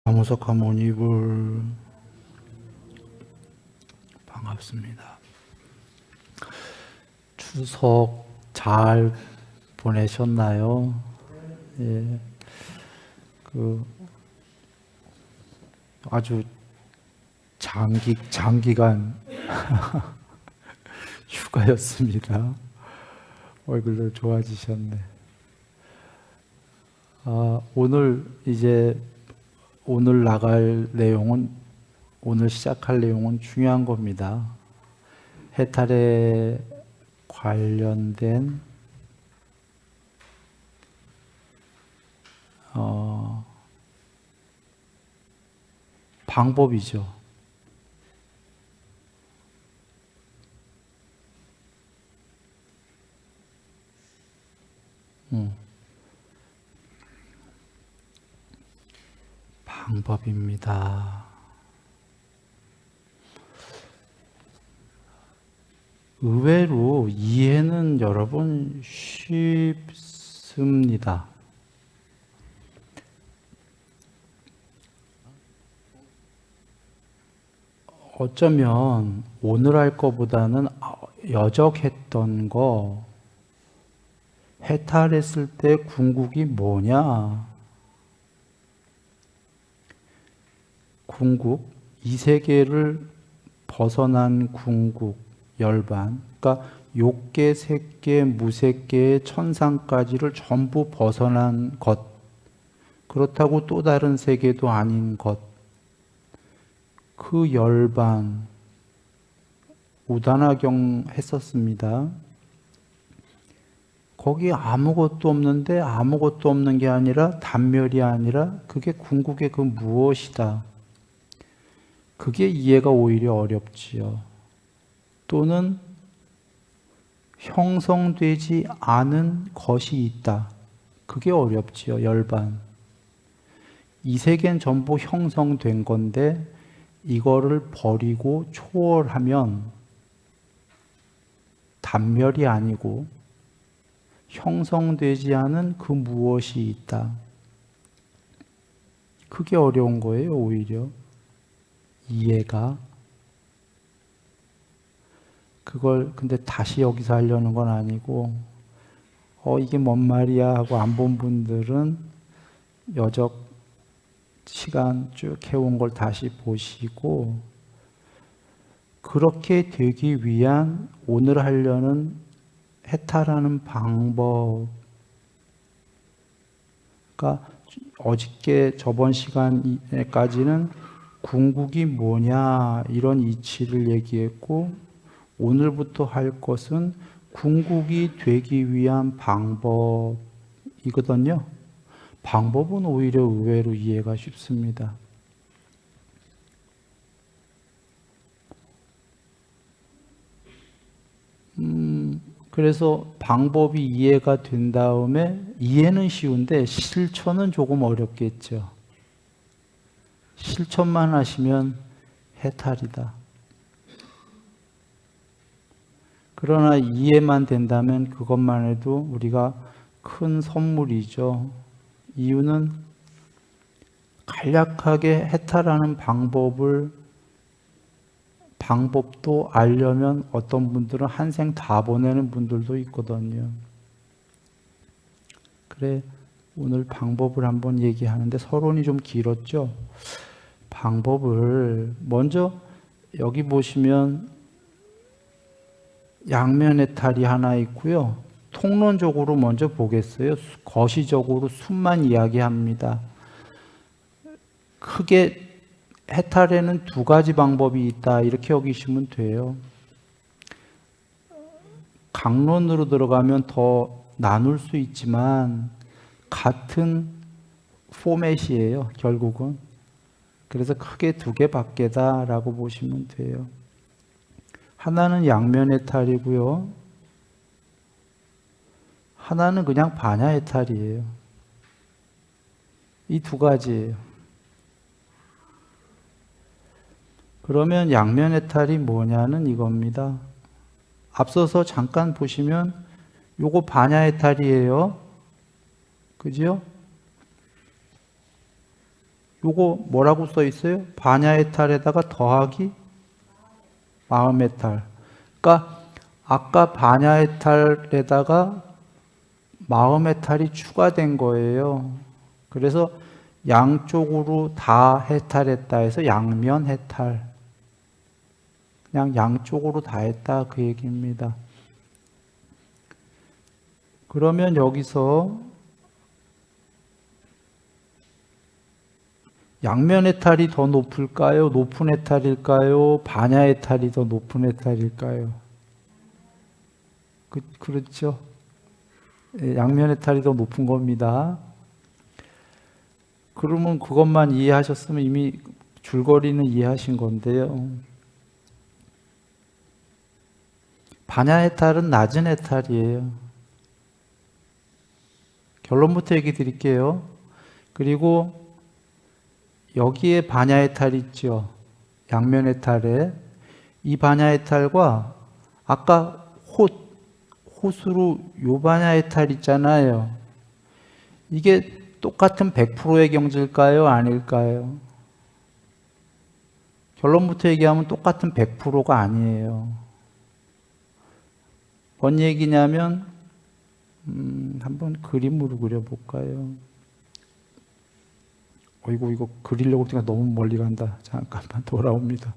남우석 하모니불 반갑습니다. 추석 잘 보내셨나요? 예, 아주 장기간 휴가였습니다. 얼굴도 좋아지셨네. 오늘 나갈 내용은, 오늘 시작할 내용은 중요한 겁니다. 해탈에 관련된 방법이죠. 방법입니다. 의외로 이해는 여러분 쉽습니다. 어쩌면 오늘 할 거보다는 여적했던 거, 해탈했을 때 궁극이 뭐냐? 궁극, 이 세계를 벗어난 궁극, 열반, 그러니까 욕계, 색계, 무색계의 천상까지를 전부 벗어난 것, 그렇다고 또 다른 세계도 아닌 것, 그 열반, 우다나경 했었습니다. 거기 아무것도 없는데 아무것도 없는 게 아니라 단멸이 아니라 그게 궁극의 그 무엇이다. 그게 이해가 오히려 어렵지요. 또는 형성되지 않은 것이 있다. 그게 어렵지요. 열반. 이 세계는 전부 형성된 건데 이거를 버리고 초월하면 단멸이 아니고 형성되지 않은 그 무엇이 있다. 그게 어려운 거예요. 오히려. 이해가. 그걸 근데 다시 여기서 하려는 건 아니고 이게 뭔 말이야 하고 안 본 분들은 여적 시간 쭉 해온 걸 다시 보시고 그렇게 되기 위한 오늘 하려는 해탈하는 방법, 그러니까 어저께 저번 시간까지는 궁극이 뭐냐 이런 이치를 얘기했고 오늘부터 할 것은 궁극이 되기 위한 방법이거든요. 방법은 오히려 의외로 이해가 쉽습니다. 그래서 방법이 이해가 된 다음에 이해는 쉬운데 실천은 조금 어렵겠죠. 실천만 하시면 해탈이다. 그러나 이해만 된다면 그것만 해도 우리가 큰 선물이죠. 이유는 간략하게 해탈하는 방법도 알려면 어떤 분들은 한 생 다 보내는 분들도 있거든요. 그래, 오늘 방법을 한번 얘기하는데 서론이 좀 길었죠? 방법을 먼저 여기 보시면 양면 해탈이 하나 있고요. 통론적으로 먼저 보겠어요. 거시적으로 순만 이야기합니다. 크게 해탈에는 두 가지 방법이 있다. 이렇게 여기시면 돼요. 강론으로 들어가면 더 나눌 수 있지만 같은 포맷이에요. 결국은. 그래서 크게 두 개 밖에다라고 보시면 돼요. 하나는 양면 해탈이고요. 하나는 그냥 반야 해탈이에요. 이 두 가지예요. 그러면 양면 해탈이 뭐냐는 이겁니다. 앞서서 잠깐 보시면 요거 반야 해탈이에요. 그죠? 요거 뭐라고 써 있어요? 반야해탈에다가 더하기 마음해탈. 그러니까 아까 반야해탈에다가 마음해탈이 추가된 거예요. 그래서 양쪽으로 다 해탈했다 해서 양면해탈. 그냥 양쪽으로 다 했다 그 얘기입니다. 그러면 여기서 양면 해탈이 더 높을까요? 높은 해탈일까요? 반야 해탈이 더 높은 해탈일까요? 그렇죠. 양면 해탈이 더 높은 겁니다. 그러면 그것만 이해하셨으면 이미 줄거리는 이해하신 건데요. 반야 해탈은 낮은 해탈이에요. 결론부터 얘기 드릴게요. 그리고 여기에 반야 해탈이 있죠. 양면 해탈에. 이 반야 해탈과 아까 홑으로 요 반야 해탈 있잖아요. 이게 똑같은 100%의 경지일까요? 아닐까요? 결론부터 얘기하면 똑같은 100%가 아니에요. 뭔 얘기냐면 한번 그림으로 그려볼까요? 이거 그리려고 하니까 너무 멀리 간다. 잠깐만 돌아옵니다.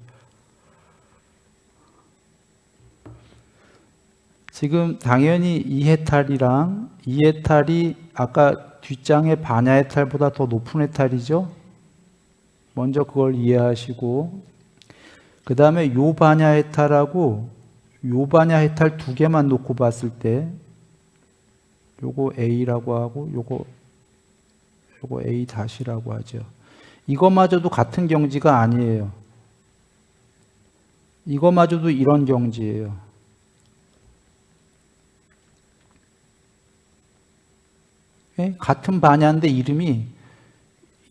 지금 당연히 이 해탈이랑 이 해탈이 아까 뒷장의 반야 해탈보다 더 높은 해탈이죠. 먼저 그걸 이해하시고 그 다음에 요 반야 해탈하고 요 반야 해탈 두 개만 놓고 봤을 때 요거 A라고 하고 요거 A 다시라고 하죠. 이거마저도 같은 경지가 아니에요. 이거마저도 이런 경지예요. 네? 같은 반야인데 이름이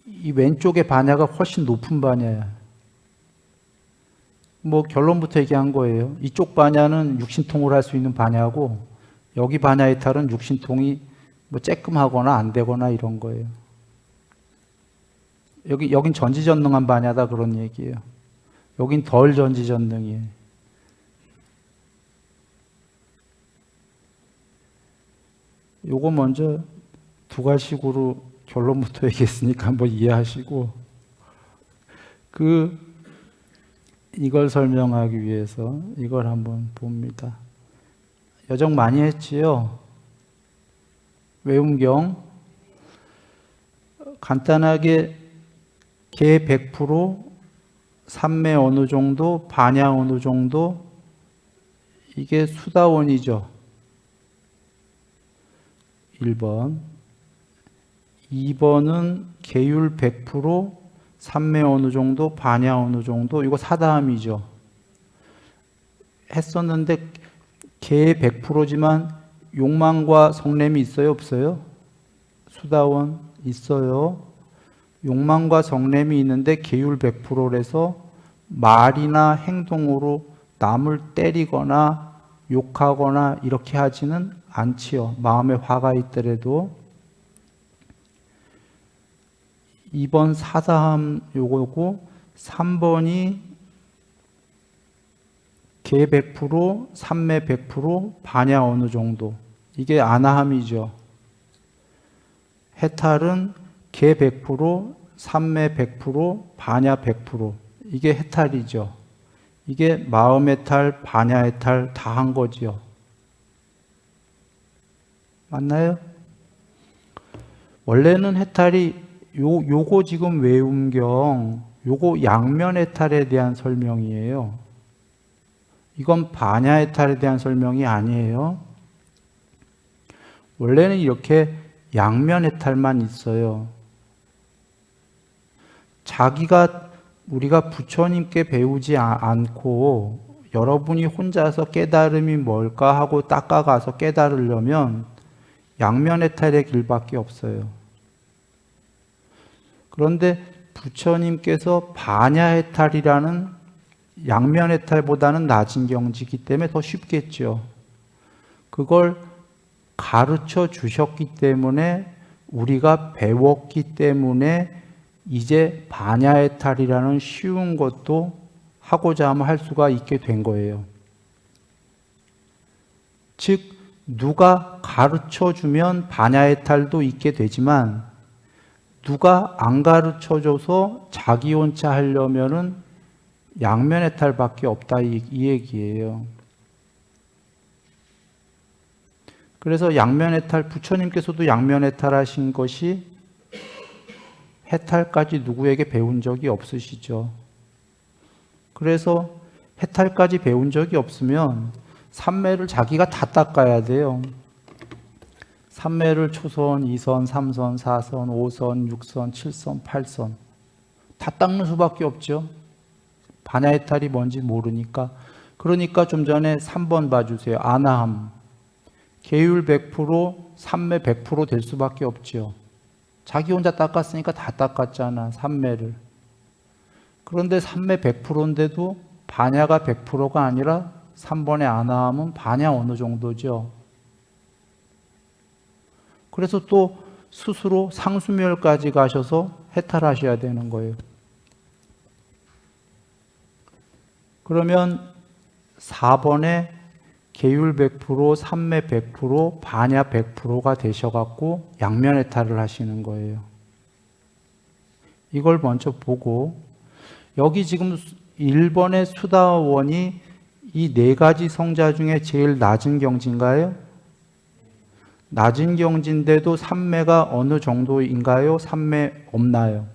이 왼쪽의 반야가 훨씬 높은 반야야. 뭐 결론부터 얘기한 거예요. 이쪽 반야는 육신통을 할 수 있는 반야고 여기 반야의 탈은 육신통이 뭐 쬐끔하거나 안 되거나 이런 거예요. 여긴 전지전능한 반야다 그런 얘기예요. 여긴 덜 전지전능이에요. 요거 먼저 두 가지식으로 결론부터 얘기했으니까 한번 이해하시고 이걸 설명하기 위해서 이걸 한번 봅니다. 여정 많이 했지요? 외움경 간단하게 개 100%, 삼매 어느 정도, 반야 어느 정도 이게 수다원이죠. 1번 2번은 계율 100%, 삼매 어느 정도, 반야 어느 정도 이거 사다함이죠. 했었는데 개 100%지만 욕망과 성냄이 있어요? 없어요? 수다원 있어요. 욕망과 성냄이 있는데 계율 100%라서 말이나 행동으로 남을 때리거나 욕하거나 이렇게 하지는 않지요. 마음에 화가 있더라도. 2번 사다함 요거고 3번이 개 100%, 삼매 100%, 반야 어느 정도. 이게 아나함이죠. 해탈은 개 100%, 삼매 100%, 반야 100%. 이게 해탈이죠. 이게 마음 해탈, 반야 해탈 다 한 거지요. 맞나요? 원래는 해탈이 요거 지금 외움경 요거 양면 해탈에 대한 설명이에요. 이건 반야 해탈에 대한 설명이 아니에요. 원래는 이렇게 양면 해탈만 있어요. 우리가 부처님께 배우지 않고 여러분이 혼자서 깨달음이 뭘까 하고 닦아가서 깨달으려면 양면 해탈의 길밖에 없어요. 그런데 부처님께서 반야 해탈이라는 양면 해탈보다는 낮은 경지이기 때문에 더 쉽겠죠. 그걸 가르쳐 주셨기 때문에 우리가 배웠기 때문에 이제 반야해탈이라는 쉬운 것도 하고자 하면 할 수가 있게 된 거예요. 즉 누가 가르쳐주면 반야해탈도 있게 되지만 누가 안 가르쳐줘서 자기 혼자 하려면은 양면해탈밖에 없다 이 얘기예요. 그래서 양면해탈, 부처님께서도 양면해탈 하신 것이 해탈까지 누구에게 배운 적이 없으시죠. 그래서 해탈까지 배운 적이 없으면 삼매를 자기가 다 닦아야 돼요. 삼매를 초선, 2선, 3선, 4선, 5선, 6선, 7선, 8선 다 닦는 수밖에 없죠. 반야해탈이 뭔지 모르니까. 그러니까 좀 전에 3번 봐주세요. 아나함. 계율 100%, 삼매 100% 될 수밖에 없죠. 자기 혼자 닦았으니까 다 닦았잖아, 삼매를. 그런데 삼매 100%인데도 반야가 100%가 아니라 3번의 아나함은 반야 어느 정도죠. 그래서 또 스스로 상수멸까지 가셔서 해탈하셔야 되는 거예요. 그러면 4번에 계율 100%, 삼매 100%, 반야 100%가 되셔갖고 양면해탈을 하시는 거예요. 이걸 먼저 보고 여기 지금 1번의 수다원이 이 네 가지 성자 중에 제일 낮은 경지인가요? 낮은 경지인데도 삼매가 어느 정도인가요? 삼매 없나요?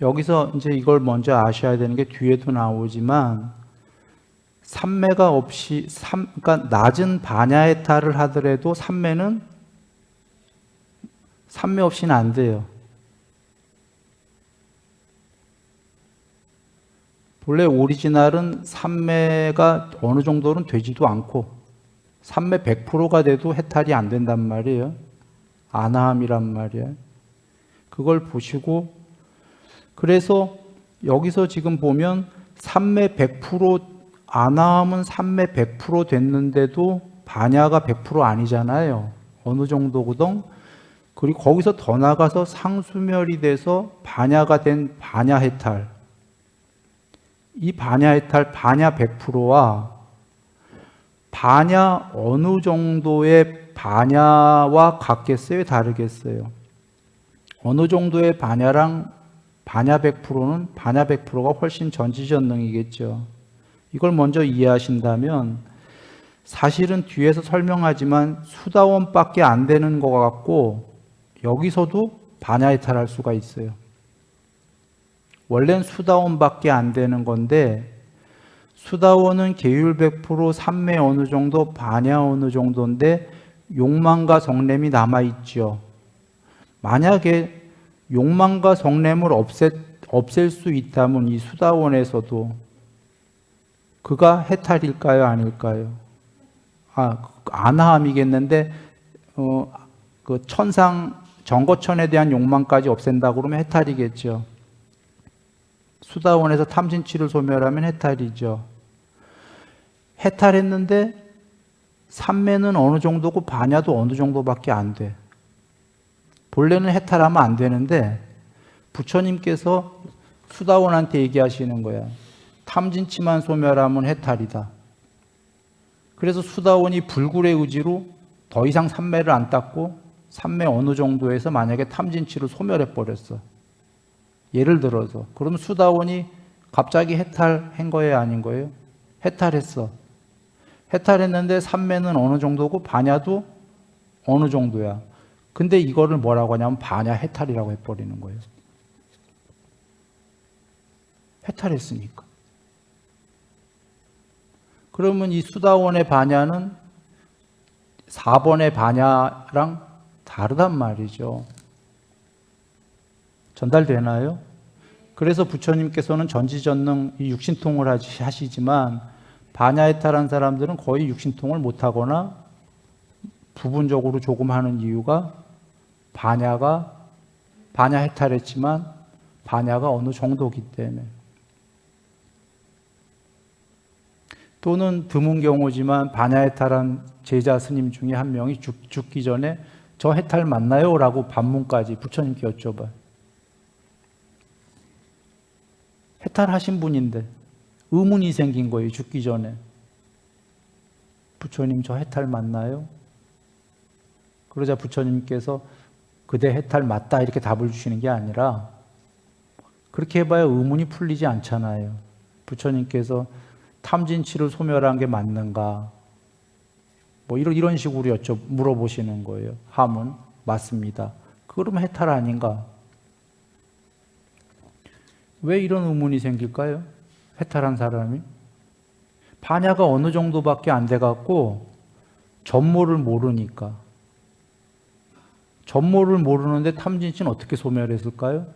여기서 이제 이걸 먼저 아셔야 되는 게 뒤에도 나오지만 삼매가 없이 그러니까 낮은 반야해탈을 하더라도 삼매 없이는 안 돼요. 본래 오리지널은 삼매가 어느 정도는 되지도 않고 삼매 100%가 돼도 해탈이 안 된단 말이에요. 아나함이란 말이에요. 그걸 보시고 그래서 여기서 지금 보면 삼매 100% 아나함은 삼매 100% 됐는데도 반야가 100% 아니잖아요. 어느 정도거든. 그리고 거기서 더 나가서 상수멸이 돼서 반야가 된 반야해탈. 이 반야해탈 반야 100%와 반야 어느 정도의 반야와 같겠어요? 다르겠어요? 어느 정도의 반야랑 반야 100%는 반야 100%가 훨씬 전지전능이겠죠. 이걸 먼저 이해하신다면 사실은 뒤에서 설명하지만 수다원밖에 안 되는 것 같고 여기서도 반야해탈할 수가 있어요. 원래는 수다원밖에 안 되는 건데 수다원은 계율 100%, 삼매 어느 정도, 반야 어느 정도인데 욕망과 성냄이 남아있죠. 만약에 욕망과 성냄을 없앨 수 있다면 이 수다원에서도 그가 해탈일까요? 아닐까요? 아나함이겠는데 그 천상 정거천에 대한 욕망까지 없앤다고 그러면 해탈이겠죠. 수다원에서 탐진치를 소멸하면 해탈이죠. 해탈했는데 삼매는 어느 정도고 반야도 어느 정도밖에 안 돼. 본래는 해탈하면 안 되는데 부처님께서 수다원한테 얘기하시는 거야. 탐진치만 소멸하면 해탈이다. 그래서 수다원이 불굴의 의지로 더 이상 삼매를 안 닦고 삼매 어느 정도에서 만약에 탐진치를 소멸해 버렸어. 예를 들어서 그러면 수다원이 갑자기 해탈한 거예요? 아닌 거예요? 해탈했어. 해탈했는데 삼매는 어느 정도고 반야도 어느 정도야. 근데 이거를 뭐라고 하냐면 반야 해탈이라고 해버리는 거예요. 해탈했으니까. 그러면 이 수다원의 반야는 4번의 반야랑 다르단 말이죠. 전달되나요? 그래서 부처님께서는 전지전능 육신통을 하시지만 반야해탈한 사람들은 거의 육신통을 못하거나 부분적으로 조금 하는 이유가 반야해탈했지만 반야가 어느 정도이기 때문에. 또는 드문 경우지만 반야해탈한 제자 스님 중에 한 명이 죽기 전에 저 해탈 맞나요? 라고 반문까지 부처님께 여쭤봐요. 해탈하신 분인데 의문이 생긴 거예요. 죽기 전에. 부처님 저 해탈 맞나요? 그러자 부처님께서 그대 해탈 맞다 이렇게 답을 주시는 게 아니라 그렇게 해봐야 의문이 풀리지 않잖아요. 부처님께서 탐진치를 소멸한 게 맞는가? 뭐 이런 식으로 물어보시는 거예요. 함은 맞습니다. 그러면 해탈 아닌가? 왜 이런 의문이 생길까요? 해탈한 사람이 반야가 어느 정도밖에 안 돼갖고 전모를 모르니까. 전모를 모르는데 탐진치는 어떻게 소멸했을까요?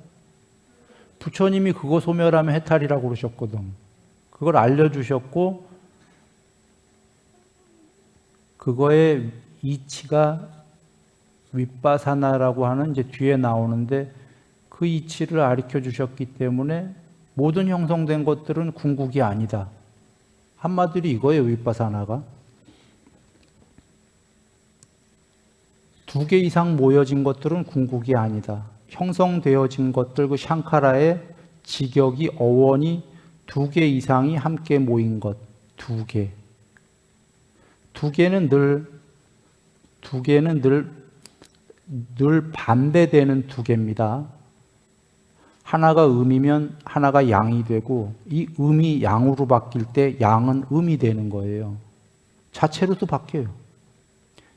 부처님이 그거 소멸하면 해탈이라고 그러셨거든. 그걸 알려주셨고 그거의 이치가 윗바사나라고 하는 이제 뒤에 나오는데 그 이치를 가르쳐 주셨기 때문에 모든 형성된 것들은 궁극이 아니다. 한마디로 이거예요. 윗바사나가. 2개 이상 모여진 것들은 궁극이 아니다. 형성되어진 것들, 그 샹카라의 직역이 어원이 2개 이상이 함께 모인 것. 2개. 2개는 늘 반대되는 2개입니다. 하나가 음이면 하나가 양이 되고 이 음이 양으로 바뀔 때 양은 음이 되는 거예요. 자체로도 바뀌어요.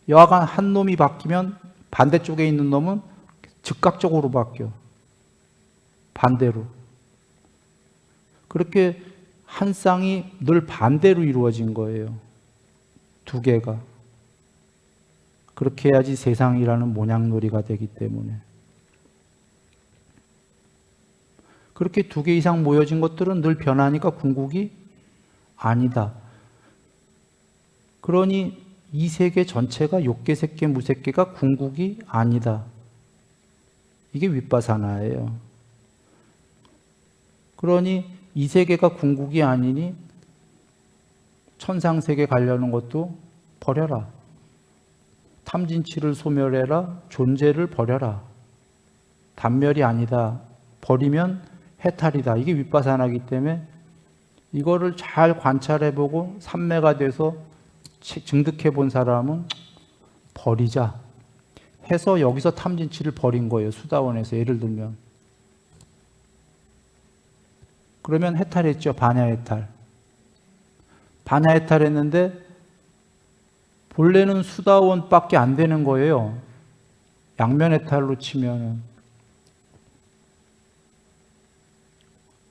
여하간 한 놈이 바뀌면 반대쪽에 있는 놈은 즉각적으로 바뀌어. 반대로. 그렇게 한 쌍이 늘 반대로 이루어진 거예요. 2개가. 그렇게 해야지 세상이라는 모냥놀이가 되기 때문에. 그렇게 2개 이상 모여진 것들은 늘 변하니까 궁극이 아니다. 그러니 이 세계 전체가 욕계, 색계, 무색계가 궁극이 아니다. 이게 윗바사나예요. 그러니 이 세계가 궁극이 아니니 천상세계 가려는 것도 버려라. 탐진치를 소멸해라. 존재를 버려라. 단멸이 아니다. 버리면 해탈이다. 이게 윗바사나이기 때문에 이거를 잘 관찰해보고 삼매가 돼서 증득해본 사람은 버리자 해서 여기서 탐진치를 버린 거예요. 수다원에서 예를 들면. 그러면 해탈했죠. 반야해탈. 반야해탈했는데 본래는 수다원밖에 안 되는 거예요. 양면해탈로 치면은.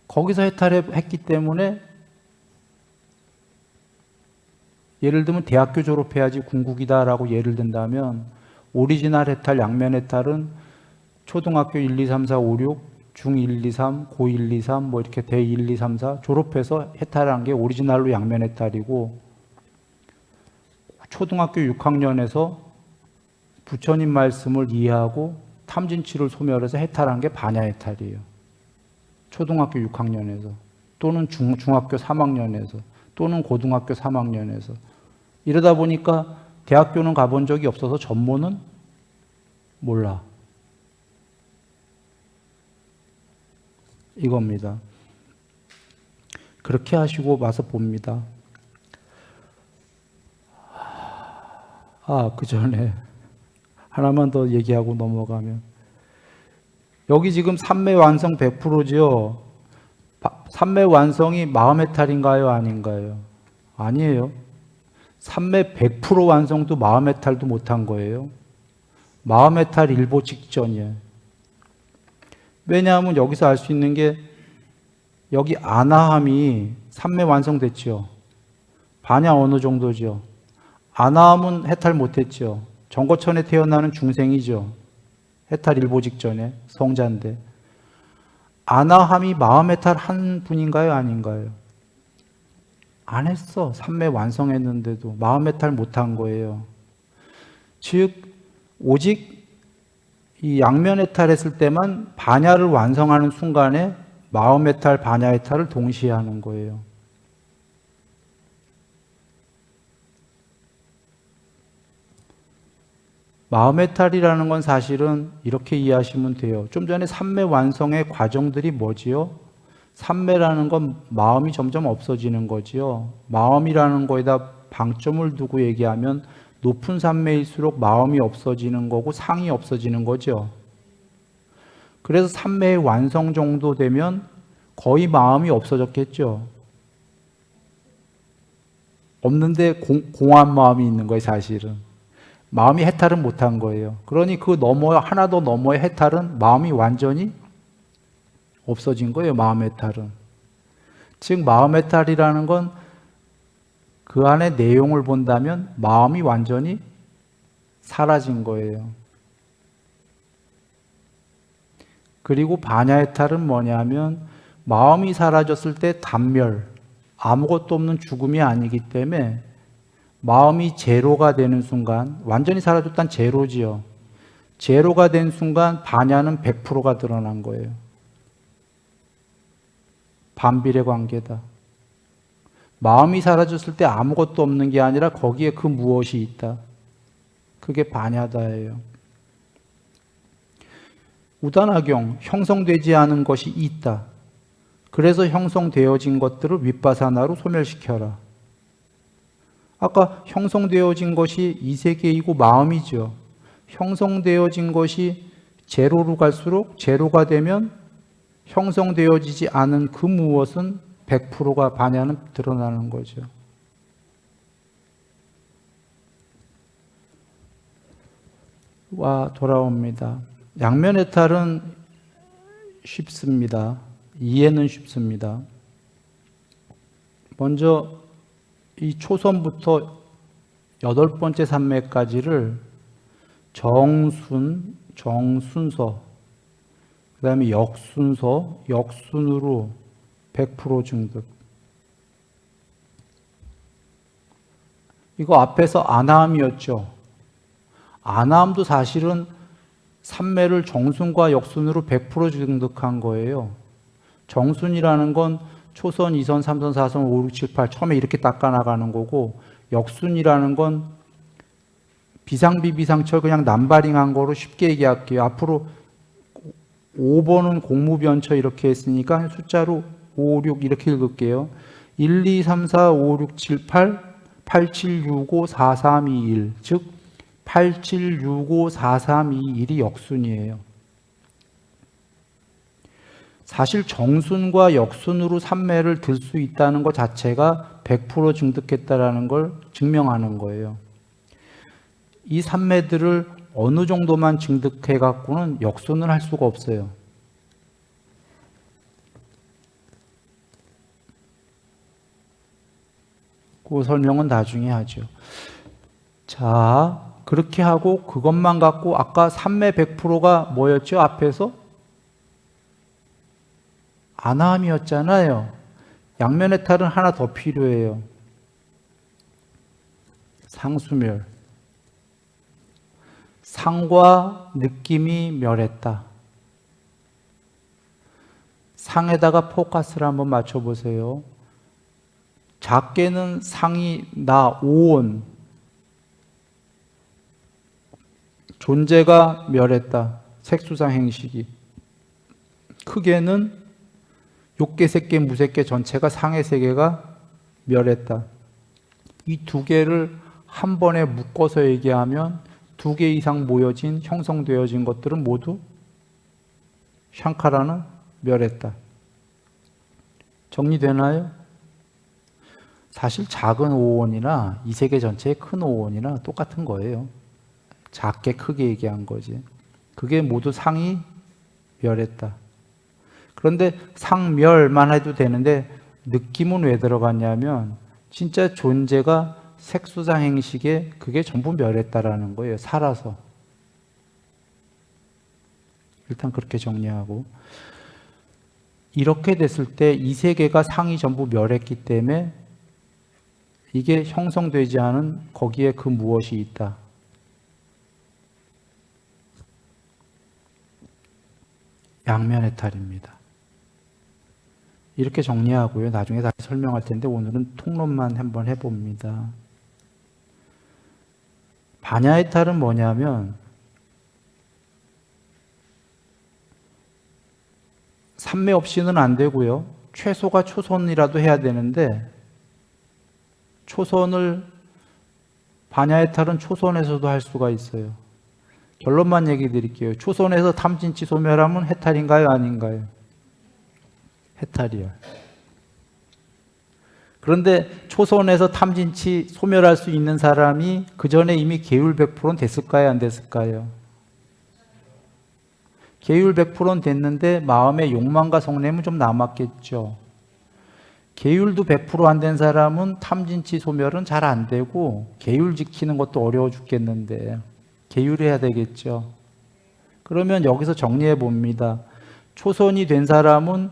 거기서 해탈했기 때문에 예를 들면 대학교 졸업해야지 궁극이다라고 예를 든다면 오리지널 해탈, 양면 해탈은 초등학교 1, 2, 3, 4, 5, 6, 중 1, 2, 3, 고 1, 2, 3 뭐 이렇게 대 1, 2, 3, 4 졸업해서 해탈한 게 오리지널로 양면 해탈이고 초등학교 6학년에서 부처님 말씀을 이해하고 탐진치를 소멸해서 해탈한 게 반야 해탈이에요. 초등학교 6학년에서 또는 중학교 3학년에서 또는 고등학교 3학년에서 이러다 보니까 대학교는 가본 적이 없어서 전모는 몰라. 이겁니다. 그렇게 하시고 와서 봅니다. 그 전에 하나만 더 얘기하고 넘어가면 여기 지금 삼매 완성 100%죠. 삼매 완성이 마음해탈인가요? 아닌가요? 아니에요. 삼매 100% 완성도 마음해탈도 못한 거예요. 마음해탈 일보 직전이에요. 왜냐하면 여기서 알 수 있는 게 여기 아나함이 삼매 완성됐죠. 반야 어느 정도죠. 아나함은 해탈 못했죠. 정거천에 태어나는 중생이죠. 해탈 일보 직전에 성자인데 아나함이 마음해탈 한 분인가요? 아닌가요? 안 했어. 삼매 완성했는데도 마음해탈 못한 거예요. 즉 오직 이 양면해탈했을 때만 반야를 완성하는 순간에 마음해탈, 반야해탈을 동시에 하는 거예요. 마음의 탈이라는 건 사실은 이렇게 이해하시면 돼요. 좀 전에 삼매 완성의 과정들이 뭐지요? 삼매라는 건 마음이 점점 없어지는 거지요. 마음이라는 거에다 방점을 두고 얘기하면 높은 삼매일수록 마음이 없어지는 거고 상이 없어지는 거죠. 그래서 삼매의 완성 정도 되면 거의 마음이 없어졌겠죠. 없는데 공허한 마음이 있는 거예요, 사실은. 마음이 해탈은 못한 거예요. 그러니 그 너머, 하나 더 너머의 해탈은 마음이 완전히 없어진 거예요, 마음의 해탈은. 즉, 마음의 해탈이라는 건 그 안에 내용을 본다면 마음이 완전히 사라진 거예요. 그리고 반야해탈은 뭐냐면 마음이 사라졌을 때 단멸, 아무것도 없는 죽음이 아니기 때문에 마음이 제로가 되는 순간, 완전히 사라졌단 제로지요. 제로가 된 순간 반야는 100%가 드러난 거예요. 반비례 관계다. 마음이 사라졌을 때 아무것도 없는 게 아니라 거기에 그 무엇이 있다. 그게 반야다예요. 우다나경, 형성되지 않은 것이 있다. 그래서 형성되어진 것들을 윗바사나로 소멸시켜라. 아까 형성되어진 것이 이 세계이고 마음이죠. 형성되어진 것이 제로로 갈수록 제로가 되면 형성되어지지 않은 그 무엇은 100%가 반야는 드러나는 거죠. 와 돌아옵니다. 양면해탈은 쉽습니다. 이해는 쉽습니다. 먼저 이 초선부터 8번째 산매까지를 정순서, 그 다음에 역순서, 역순으로 100% 증득. 이거 앞에서 아나함이었죠. 아나함도 사실은 삼매를 정순과 역순으로 100% 증득한 거예요. 정순이라는 건 초선, 2선, 3선, 4선, 5, 6, 7, 8 처음에 이렇게 닦아나가는 거고, 역순이라는 건 비상비비상철 그냥 남바링한 거로 쉽게 얘기할게요. 앞으로 5번은 공무변처 이렇게 했으니까 숫자로 5, 6 이렇게 읽을게요. 1, 2, 3, 4, 5, 6, 7, 8, 8, 7, 6, 5, 4, 3, 2, 1. 즉 8, 7, 6, 5, 4, 3, 2, 1이 역순이에요. 사실 정순과 역순으로 삼매를 들 수 있다는 것 자체가 100% 증득했다라는 걸 증명하는 거예요. 이 삼매들을 어느 정도만 증득해 갖고는 역순을 할 수가 없어요. 그 설명은 나중에 하죠. 자, 그렇게 하고 그것만 갖고 아까 삼매 100%가 뭐였죠? 앞에서? 아나함이었잖아요. 양면해탈은 하나 더 필요해요. 상수멸. 상과 느낌이 멸했다. 상에다가 포커스를 한번 맞춰보세요. 작게는 상이 나 오온. 존재가 멸했다. 색수상 행식이. 크게는 욕계, 색계, 무색계 전체가 상의 세계가 멸했다. 이 두 개를 한 번에 묶어서 얘기하면 두 개 이상 모여진, 형성되어진 것들은 모두 샹카라는 멸했다. 정리되나요? 사실 작은 오온이나 이 세계 전체의 큰 오온이나 똑같은 거예요. 작게 크게 얘기한 거지. 그게 모두 상이 멸했다. 그런데 상멸만 해도 되는데 느낌은 왜 들어갔냐면 진짜 존재가 색수상 행식에 그게 전부 멸했다라는 거예요. 살아서. 일단 그렇게 정리하고 이렇게 됐을 때 이 세계가 상이 전부 멸했기 때문에 이게 형성되지 않은 거기에 그 무엇이 있다. 양면해탈입니다. 이렇게 정리하고요. 나중에 다시 설명할 텐데 오늘은 통론만 한번 해봅니다. 반야해탈은 뭐냐면 삼매 없이는 안 되고요. 최소가 초선이라도 해야 되는데 초선을 반야해탈은 초선에서도 할 수가 있어요. 결론만 얘기 드릴게요. 초선에서 탐진치 소멸하면 해탈인가요? 아닌가요? 해탈이요. 그런데 초선에서 탐진치 소멸할 수 있는 사람이 그 전에 이미 계율 100%는 됐을까요? 안 됐을까요? 계율 100%는 됐는데 마음의 욕망과 성냄은 좀 남았겠죠. 계율도 100% 안 된 사람은 탐진치 소멸은 잘 안 되고 계율 지키는 것도 어려워 죽겠는데 계율해야 되겠죠. 그러면 여기서 정리해 봅니다. 초선이 된 사람은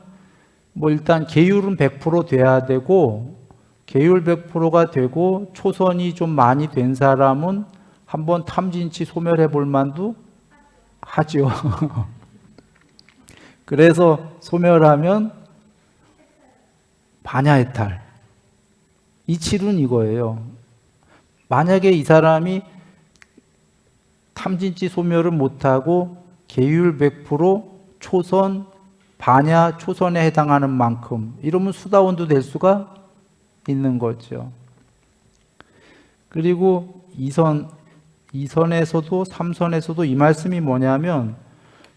뭐 일단 계율은 100% 돼야 되고 계율 100%가 되고 초선이 좀 많이 된 사람은 한번 탐진치 소멸해 볼 만도 하죠. 그래서 소멸하면 반야해탈. 이치는 이거예요. 만약에 이 사람이 탐진치 소멸을 못하고 계율 100% 초선, 반야 초선에 해당하는 만큼 이러면 수다원도 될 수가 있는 거죠. 그리고 2선에서도 3선에서도 이 말씀이 뭐냐면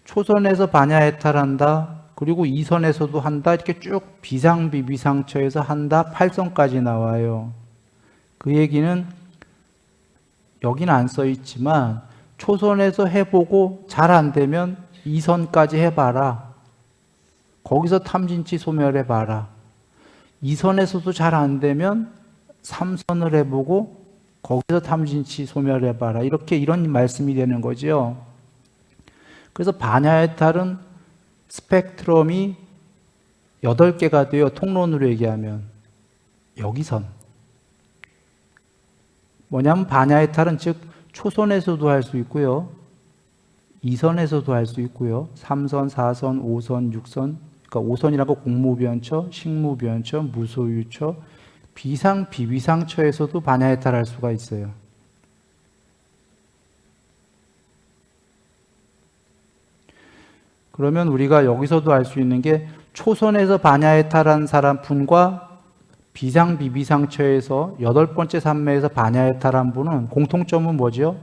초선에서 반야해탈한다. 그리고 2선에서도 한다. 이렇게 쭉 비상비비상처에서 한다. 8선까지 나와요. 그 얘기는 여기는 안 써 있지만 초선에서 해보고 잘 안 되면 2선까지 해봐라. 거기서 탐진치 소멸해봐라. 2선에서도 잘 안 되면 3선을 해보고 거기서 탐진치 소멸해봐라. 이런 말씀이 되는 거죠. 그래서 반야해탈은 스펙트럼이 8개가 돼요. 통론으로 얘기하면. 여기선. 뭐냐면 반야해탈은 즉 초선에서도 할 수 있고요. 2선에서도 할 수 있고요. 3선, 4선, 5선, 6선. 그러니까 5선이라고 공무변처, 식무변처, 무소유처, 비상, 비비상처에서도 반야해탈할 수가 있어요. 그러면 우리가 여기서도 알 수 있는 게 초선에서 반야해탈한 사람 분과 비상, 비비상처에서 8번째 산매에서 반야해탈한 분은 공통점은 뭐죠?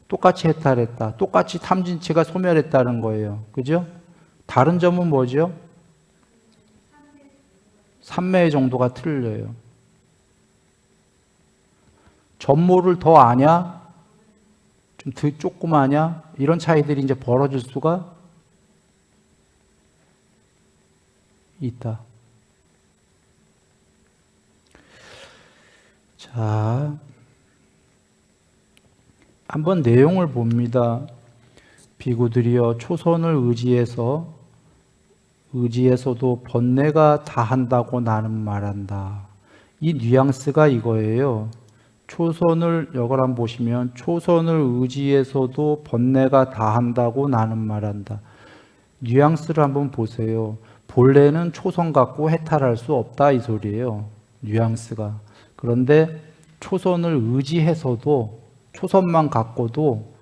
똑같이 해탈했다. 똑같이 탐진치가 소멸했다는 거예요. 그죠? 다른 점은 뭐죠? 산매의 정도가 틀려요. 전모를 더 아냐? 좀 더 조금 아냐? 이런 차이들이 이제 벌어질 수가 있다. 자, 한번 내용을 봅니다. 비구들이여 초선을 의지해서도 번뇌가 다한다고 나는 말한다. 이 뉘앙스가 이거예요. 초선을 여걸 한번 보시면 초선을 의지해서도 번뇌가 다한다고 나는 말한다. 뉘앙스를 한번 보세요. 본래는 초선 갖고 해탈할 수 없다 이 소리예요. 뉘앙스가. 그런데 초선을 의지해서도 초선만 갖고도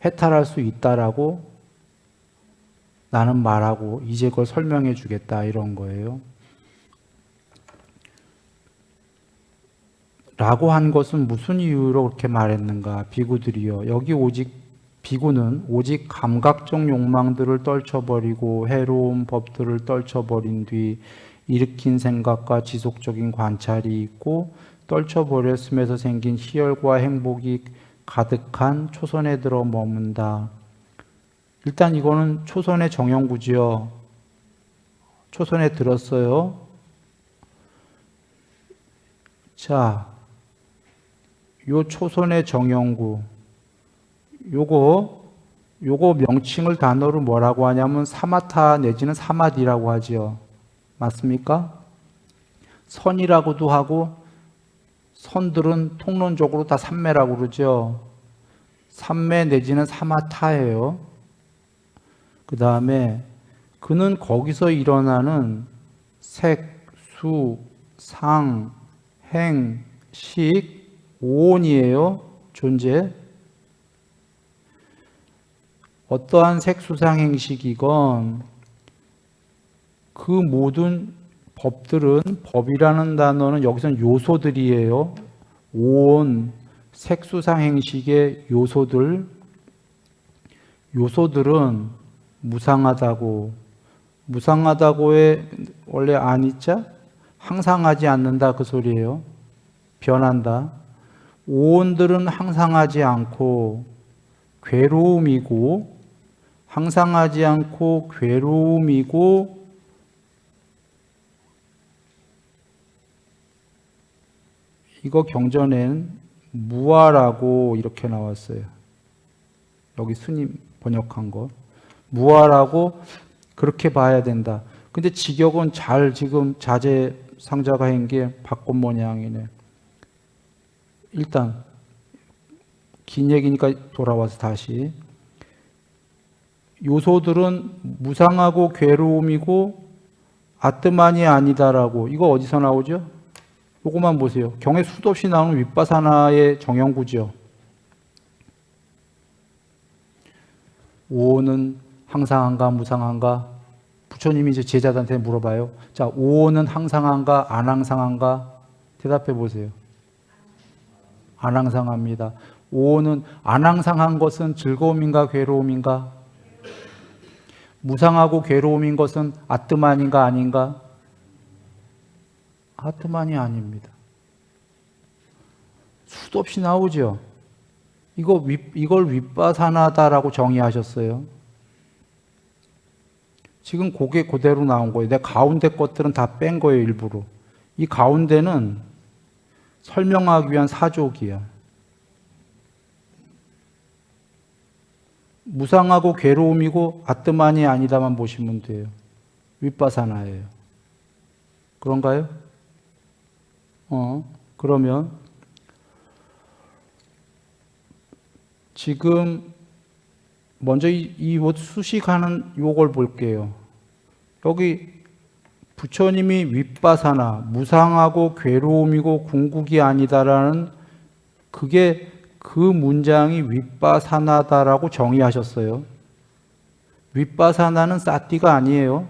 해탈할 수 있다라고 나는 말하고 이제 그걸 설명해 주겠다 이런 거예요. 라고 한 것은 무슨 이유로 그렇게 말했는가? 비구들이여. 여기 비구는 오직 감각적 욕망들을 떨쳐버리고 해로운 법들을 떨쳐버린 뒤 일으킨 생각과 지속적인 관찰이 있고 떨쳐버렸음에서 생긴 희열과 행복이 가득한 초선에 들어 머문다. 일단 이거는 초선의 정형구지요. 초선에 들었어요. 자, 요 초선의 정형구, 요거 명칭을 단어로 뭐라고 하냐면 사마타 내지는 사마디라고 하죠. 맞습니까? 선이라고도 하고 선들은 통론적으로 다 삼매라고 그러죠. 삼매 내지는 사마타예요. 그 다음에 그는 거기서 일어나는 색, 수, 상, 행, 식, 오온이에요. 존재. 어떠한 색수상 행식이건 그 모든 법들은, 법이라는 단어는 여기서는 요소들이에요. 오온, 색수상 행식의 요소들은 무상하다고의 원래 아니자 항상 하지 않는다 그 소리예요. 변한다. 오온들은 항상 하지 않고 괴로움이고, 항상 하지 않고 괴로움이고, 이거 경전엔 무아라고 이렇게 나왔어요. 여기 스님 번역한 거. 무아라고 그렇게 봐야 된다. 근데 직역은 잘 지금 자재 상자가 한 게 바꽃 모양이네. 일단 긴 얘기니까 돌아와서 다시. 요소들은 무상하고 괴로움이고 아뜨만이 아니다라고. 이거 어디서 나오죠? 요거만 보세요. 경에 수도 없이 나오는 윗바사나의 정형구죠. 오온은 항상한가 무상한가? 부처님이 이제 제자들한테 물어봐요. 자, 오온은 항상한가 안 항상한가? 대답해 보세요. 안 항상합니다. 오온은 안 항상한 것은 즐거움인가 괴로움인가? 무상하고 괴로움인 것은 아뜨만인가 아닌가? 아뜨만이 아닙니다. 수도 없이 나오죠. 이걸 윗바사나다라고 정의하셨어요. 지금 그게 그대로 나온 거예요. 내 가운데 것들은 다 뺀 거예요, 일부러. 이 가운데는 설명하기 위한 사족이야. 무상하고 괴로움이고 아뜨만이 아니다만 보시면 돼요. 윗바사나예요. 그런가요? 그러면 지금 먼저 이 수식하는 요걸 볼게요. 여기 부처님이 윗바사나, 무상하고 괴로움이고 궁극이 아니다라는 그게 그 문장이 윗바사나다라고 정의하셨어요. 윗바사나는 사띠가 아니에요.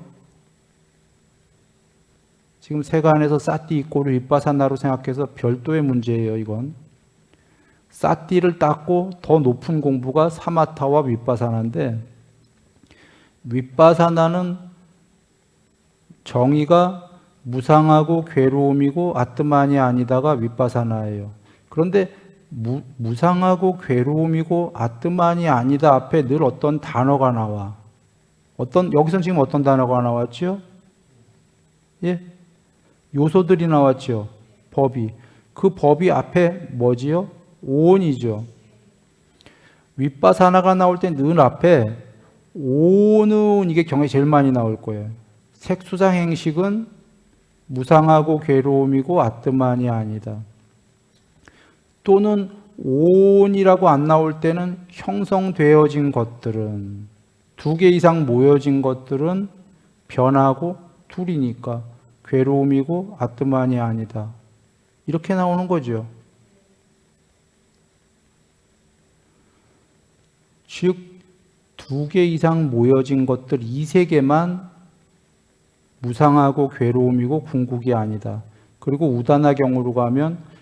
지금 세간에서 사띠 이꼬를 윗바사나로 생각해서 별도의 문제예요, 이건. 사띠를 닦고 더 높은 공부가 사마타와 윗바사나인데, 윗바사나는 정의가 무상하고 괴로움이고 아뜨만이 아니다가 윗바사나예요. 그런데 무상하고 괴로움이고 아뜨만이 아니다 앞에 늘 어떤 단어가 나와. 여기서 지금 어떤 단어가 나왔죠? 예? 요소들이 나왔죠. 법이. 그 법이 앞에 뭐지요? 오온이죠. 윗바사나가 나올 때 늘 앞에 오온은 이게 경에 제일 많이 나올 거예요. 색수상 행식은 무상하고 괴로움이고 아뜨만이 아니다. 또는 오온이라고 안 나올 때는 형성되어진 것들은, 2개 이상 모여진 것들은 변하고 둘이니까 괴로움이고 아뜨만이 아니다. 이렇게 나오는 거죠. 즉 2개 이상 모여진 것들 이 3개만 무상하고 괴로움이고 궁극이 아니다. 그리고 우다나경으로 가면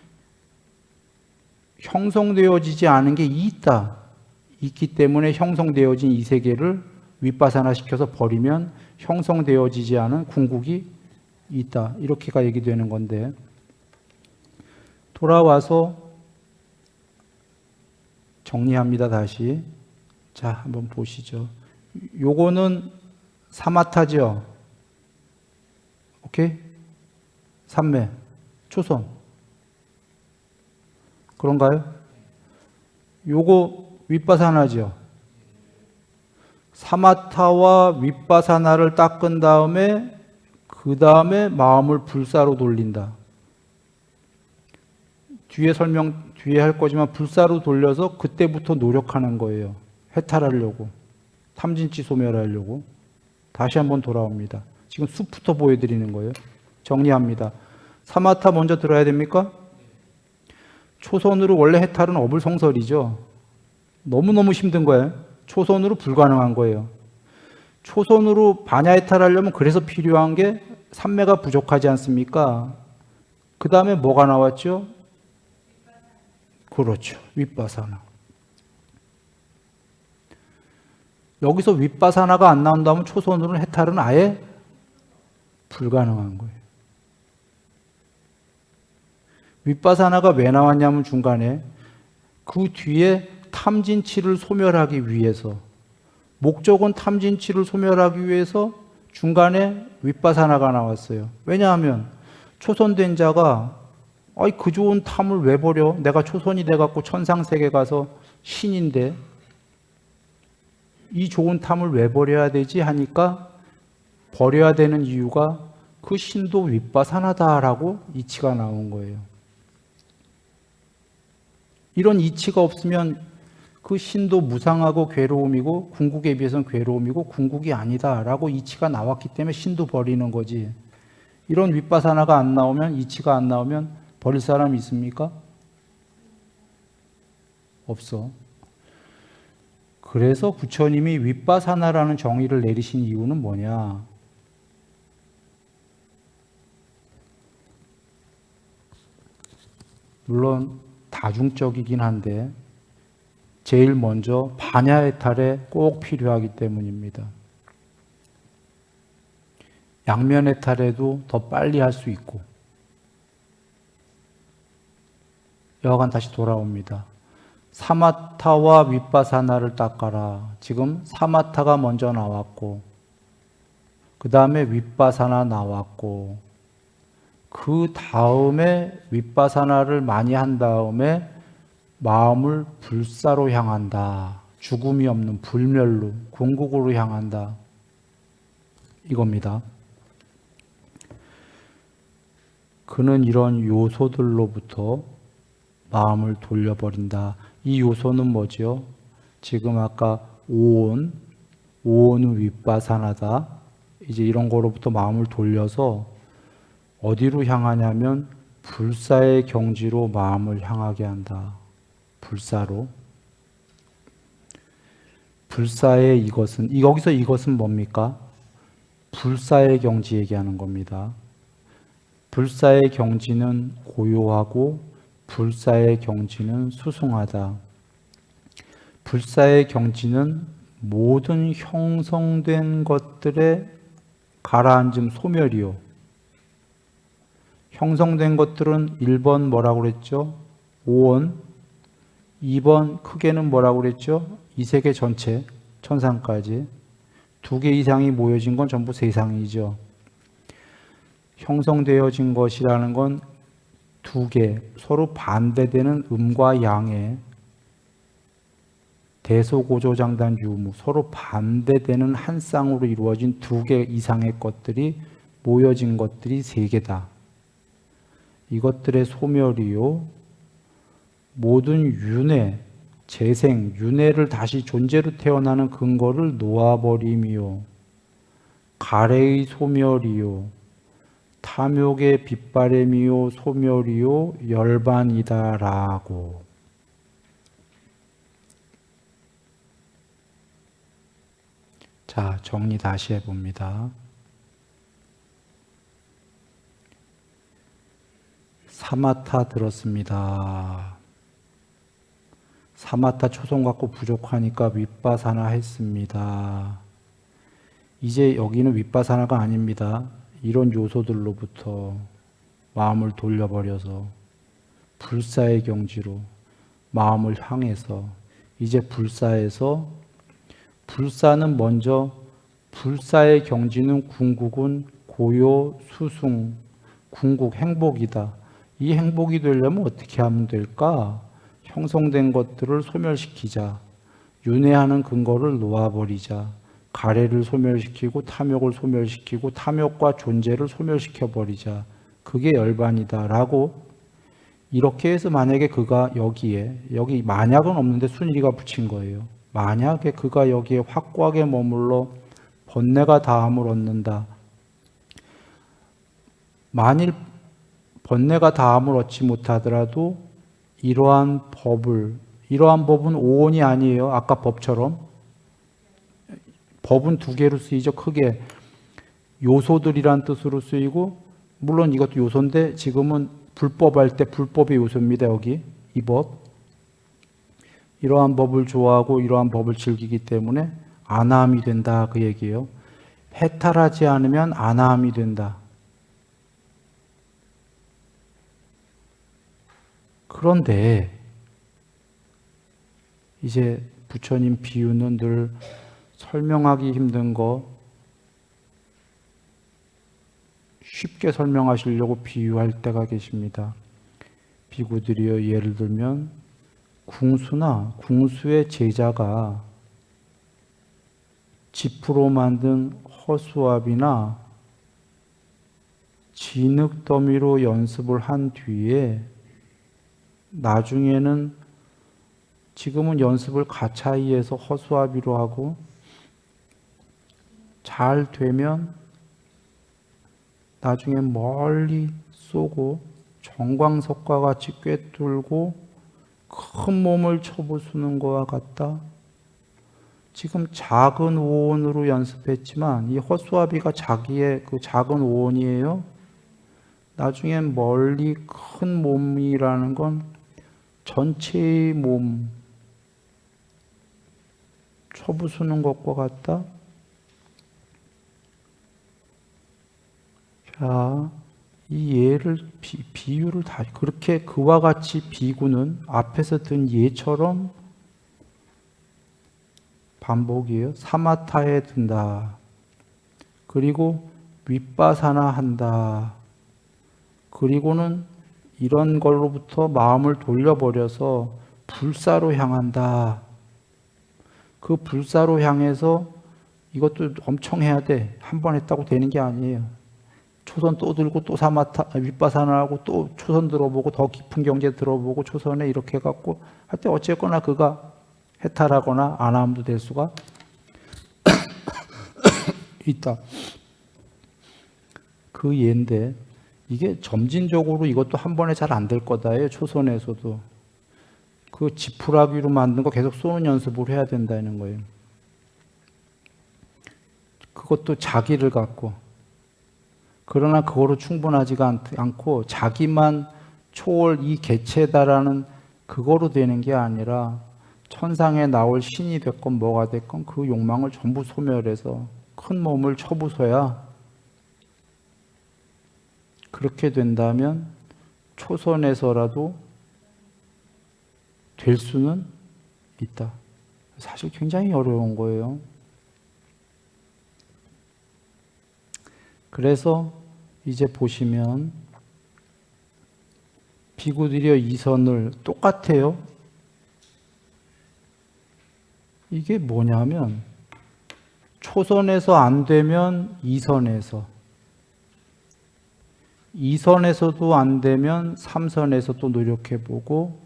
형성되어지지 않은 게 있기 때문에 형성되어진 이 3개를 윗바사나 시켜서 버리면 형성되어지지 않은 궁극이 있다. 이렇게가 얘기되는 건데, 돌아와서 정리합니다. 다시. 자, 한번 보시죠. 요거는 사마타죠. 오케이? 삼매, 초선. 그런가요? 요거 윗바사나죠. 사마타와 윗바사나를 닦은 다음에 그 다음에 마음을 불사로 돌린다. 뒤에 할 거지만 불사로 돌려서 그때부터 노력하는 거예요. 해탈하려고. 탐진치 소멸하려고. 다시 한번 돌아옵니다. 지금 숲부터 보여드리는 거예요. 정리합니다. 사마타 먼저 들어야 됩니까? 초선으로 원래 해탈은 어불성설이죠. 너무너무 힘든 거예요. 초선으로 불가능한 거예요. 초선으로 반야해탈하려면 그래서 필요한 게 삼매가 부족하지 않습니까? 그 다음에 뭐가 나왔죠? 그렇죠. 윗바사나. 여기서 윗바사나가 안 나온다면 초선으로는 해탈은 아예 불가능한 거예요. 윗바사나가 왜 나왔냐면 중간에 그 뒤에 탐진치를 소멸하기 위해서, 목적은 탐진치를 소멸하기 위해서 중간에 윗바사나가 나왔어요. 왜냐하면 초선된 자가 그 좋은 탐을 왜 버려? 내가 초선이 돼갖고 천상세계 가서 신인데 이 좋은 탐을 왜 버려야 되지? 하니까 버려야 되는 이유가 그 신도 윗바사나다라고 이치가 나온 거예요. 이런 이치가 없으면 그 신도 무상하고 괴로움이고 궁극에 비해서는 괴로움이고 궁극이 아니다라고 이치가 나왔기 때문에 신도 버리는 거지. 이런 윗바사나가 안 나오면, 이치가 안 나오면 버릴 사람이 있습니까? 없어. 그래서 부처님이 윗바사나라는 정의를 내리신 이유는 뭐냐? 물론 다중적이긴 한데 제일 먼저 반야해탈에 꼭 필요하기 때문입니다. 양면해탈에도 더 빨리 할 수 있고. 여하간 다시 돌아옵니다. 사마타와 윗바사나를 닦아라. 지금 사마타가 먼저 나왔고 그 다음에 윗바사나 나왔고 그 다음에 윗바사나를 많이 한 다음에 마음을 불사로 향한다. 죽음이 없는 불멸로, 궁극으로 향한다. 이겁니다. 그는 이런 요소들로부터 마음을 돌려버린다. 이 요소는 뭐죠? 지금 아까 오온, 오온은 윗바사나다. 이제 이런 거로부터 마음을 돌려서 어디로 향하냐면 불사의 경지로 마음을 향하게 한다. 불사로. 불사의 이것은, 여기서 이것은 뭡니까? 불사의 경지 얘기하는 겁니다. 불사의 경지는 고요하고 불사의 경지는 수승하다. 불사의 경지는 모든 형성된 것들의 가라앉음 소멸이요. 형성된 것들은 1번 뭐라고 그랬죠? 오원. 2번 크게는 뭐라고 그랬죠? 이 세계 전체, 천상까지. 2개 이상이 모여진 건 전부 세상이죠. 형성되어진 것이라는 건 2개, 서로 반대되는 음과 양의 대소고조장단 유무, 서로 반대되는 한 쌍으로 이루어진 2개 이상의 것들이 모여진 것들이 3개다. 이것들의 소멸이요. 모든 윤회, 재생, 윤회를 다시 존재로 태어나는 근거를 놓아버림이요. 가래의 소멸이요. 탐욕의 빗바램이요. 소멸이요. 열반이다라고. 자, 정리 다시 해봅니다. 사마타 들었습니다. 사마타 초성 갖고 부족하니까 윗바사나 했습니다. 이제 여기는 윗바사나가 아닙니다. 이런 요소들로부터 마음을 돌려버려서 불사의 경지로 마음을 향해서 이제 불사에서 불사는 먼저 불사의 경지는 궁극은 고요, 수승, 궁극, 행복이다. 이 행복이 되려면 어떻게 하면 될까? 형성된 것들을 소멸시키자. 윤회하는 근거를 놓아버리자. 가래를 소멸시키고 탐욕을 소멸시키고 탐욕과 존재를 소멸시켜버리자. 그게 열반이다 라고 이렇게 해서 만약에 그가 여기 만약은 없는데 순리가 붙인 거예요. 만약에 그가 여기에 확고하게 머물러 번뇌가 다함을 얻는다. 만일 번뇌가 다함을 얻지 못하더라도 이러한 법은 오온이 아니에요. 아까 법처럼 법은 두 개로 쓰이죠. 크게 요소들이란 뜻으로 쓰이고, 물론 이것도 요소인데 지금은 불법할 때 불법의 요소입니다. 여기 이 법. 이러한 법을 좋아하고 이러한 법을 즐기기 때문에 안함이 된다, 그 얘기예요. 해탈하지 않으면 안함이 된다. 그런데 이제 부처님 비유는 늘 설명하기 힘든 거 쉽게 설명하시려고 비유할 때가 계십니다. 비구들이여, 예를 들면 궁수나 궁수의 제자가 지프로 만든 허수아비나 진흙 더미로 연습을 한 뒤에 나중에는 지금은 연습을 가차히 해서 허수아비로 하고 잘 되면 나중에 멀리 쏘고 정광석과 같이 꿰뚫고 큰 몸을 쳐부수는 것과 같다. 지금 작은 오온으로 연습했지만 이 허수아비가 자기의 그 작은 오온이에요. 나중에 멀리 큰 몸이라는 건 전체의 몸 쳐부수는 것과 같다. 자, 이 예를 비유를 다 그렇게 그와 같이 비구는 앞에서 든 예처럼 반복이에요. 사마타에 든다. 그리고 윗바사나 한다. 그리고는 이런 걸로부터 마음을 돌려버려서 불사로 향한다. 그 불사로 향해서 이것도 엄청 해야 돼. 한 번 했다고 되는 게 아니에요. 초선 또 들고 또 사마타 윗바사나 하고 또 초선 들어보고 더 깊은 경제 들어보고 초선에 이렇게 해갖고 할 때 어쨌거나 그가 해탈하거나 안함도 될 수가 있다. 그 예인데 이게 점진적으로 이것도 한 번에 잘 안 될 거다예요. 초선에서도 그 지푸라기로 만든 거 계속 쏘는 연습을 해야 된다는 거예요. 그것도 자기를 갖고. 그러나 그거로 충분하지가 않고 자기만 초월 이 개체다라는 그거로 되는 게 아니라 천상에 나올 신이 됐건 뭐가 됐건 그 욕망을 전부 소멸해서 큰 몸을 쳐부숴야 그렇게 된다면 초선에서라도 될 수는 있다. 사실 굉장히 어려운 거예요. 그래서 이제 보시면 비구들이여 이선을 똑같아요. 이게 뭐냐면 초선에서 안 되면 이선에서, 이선에서도 안 되면 삼선에서 또 노력해보고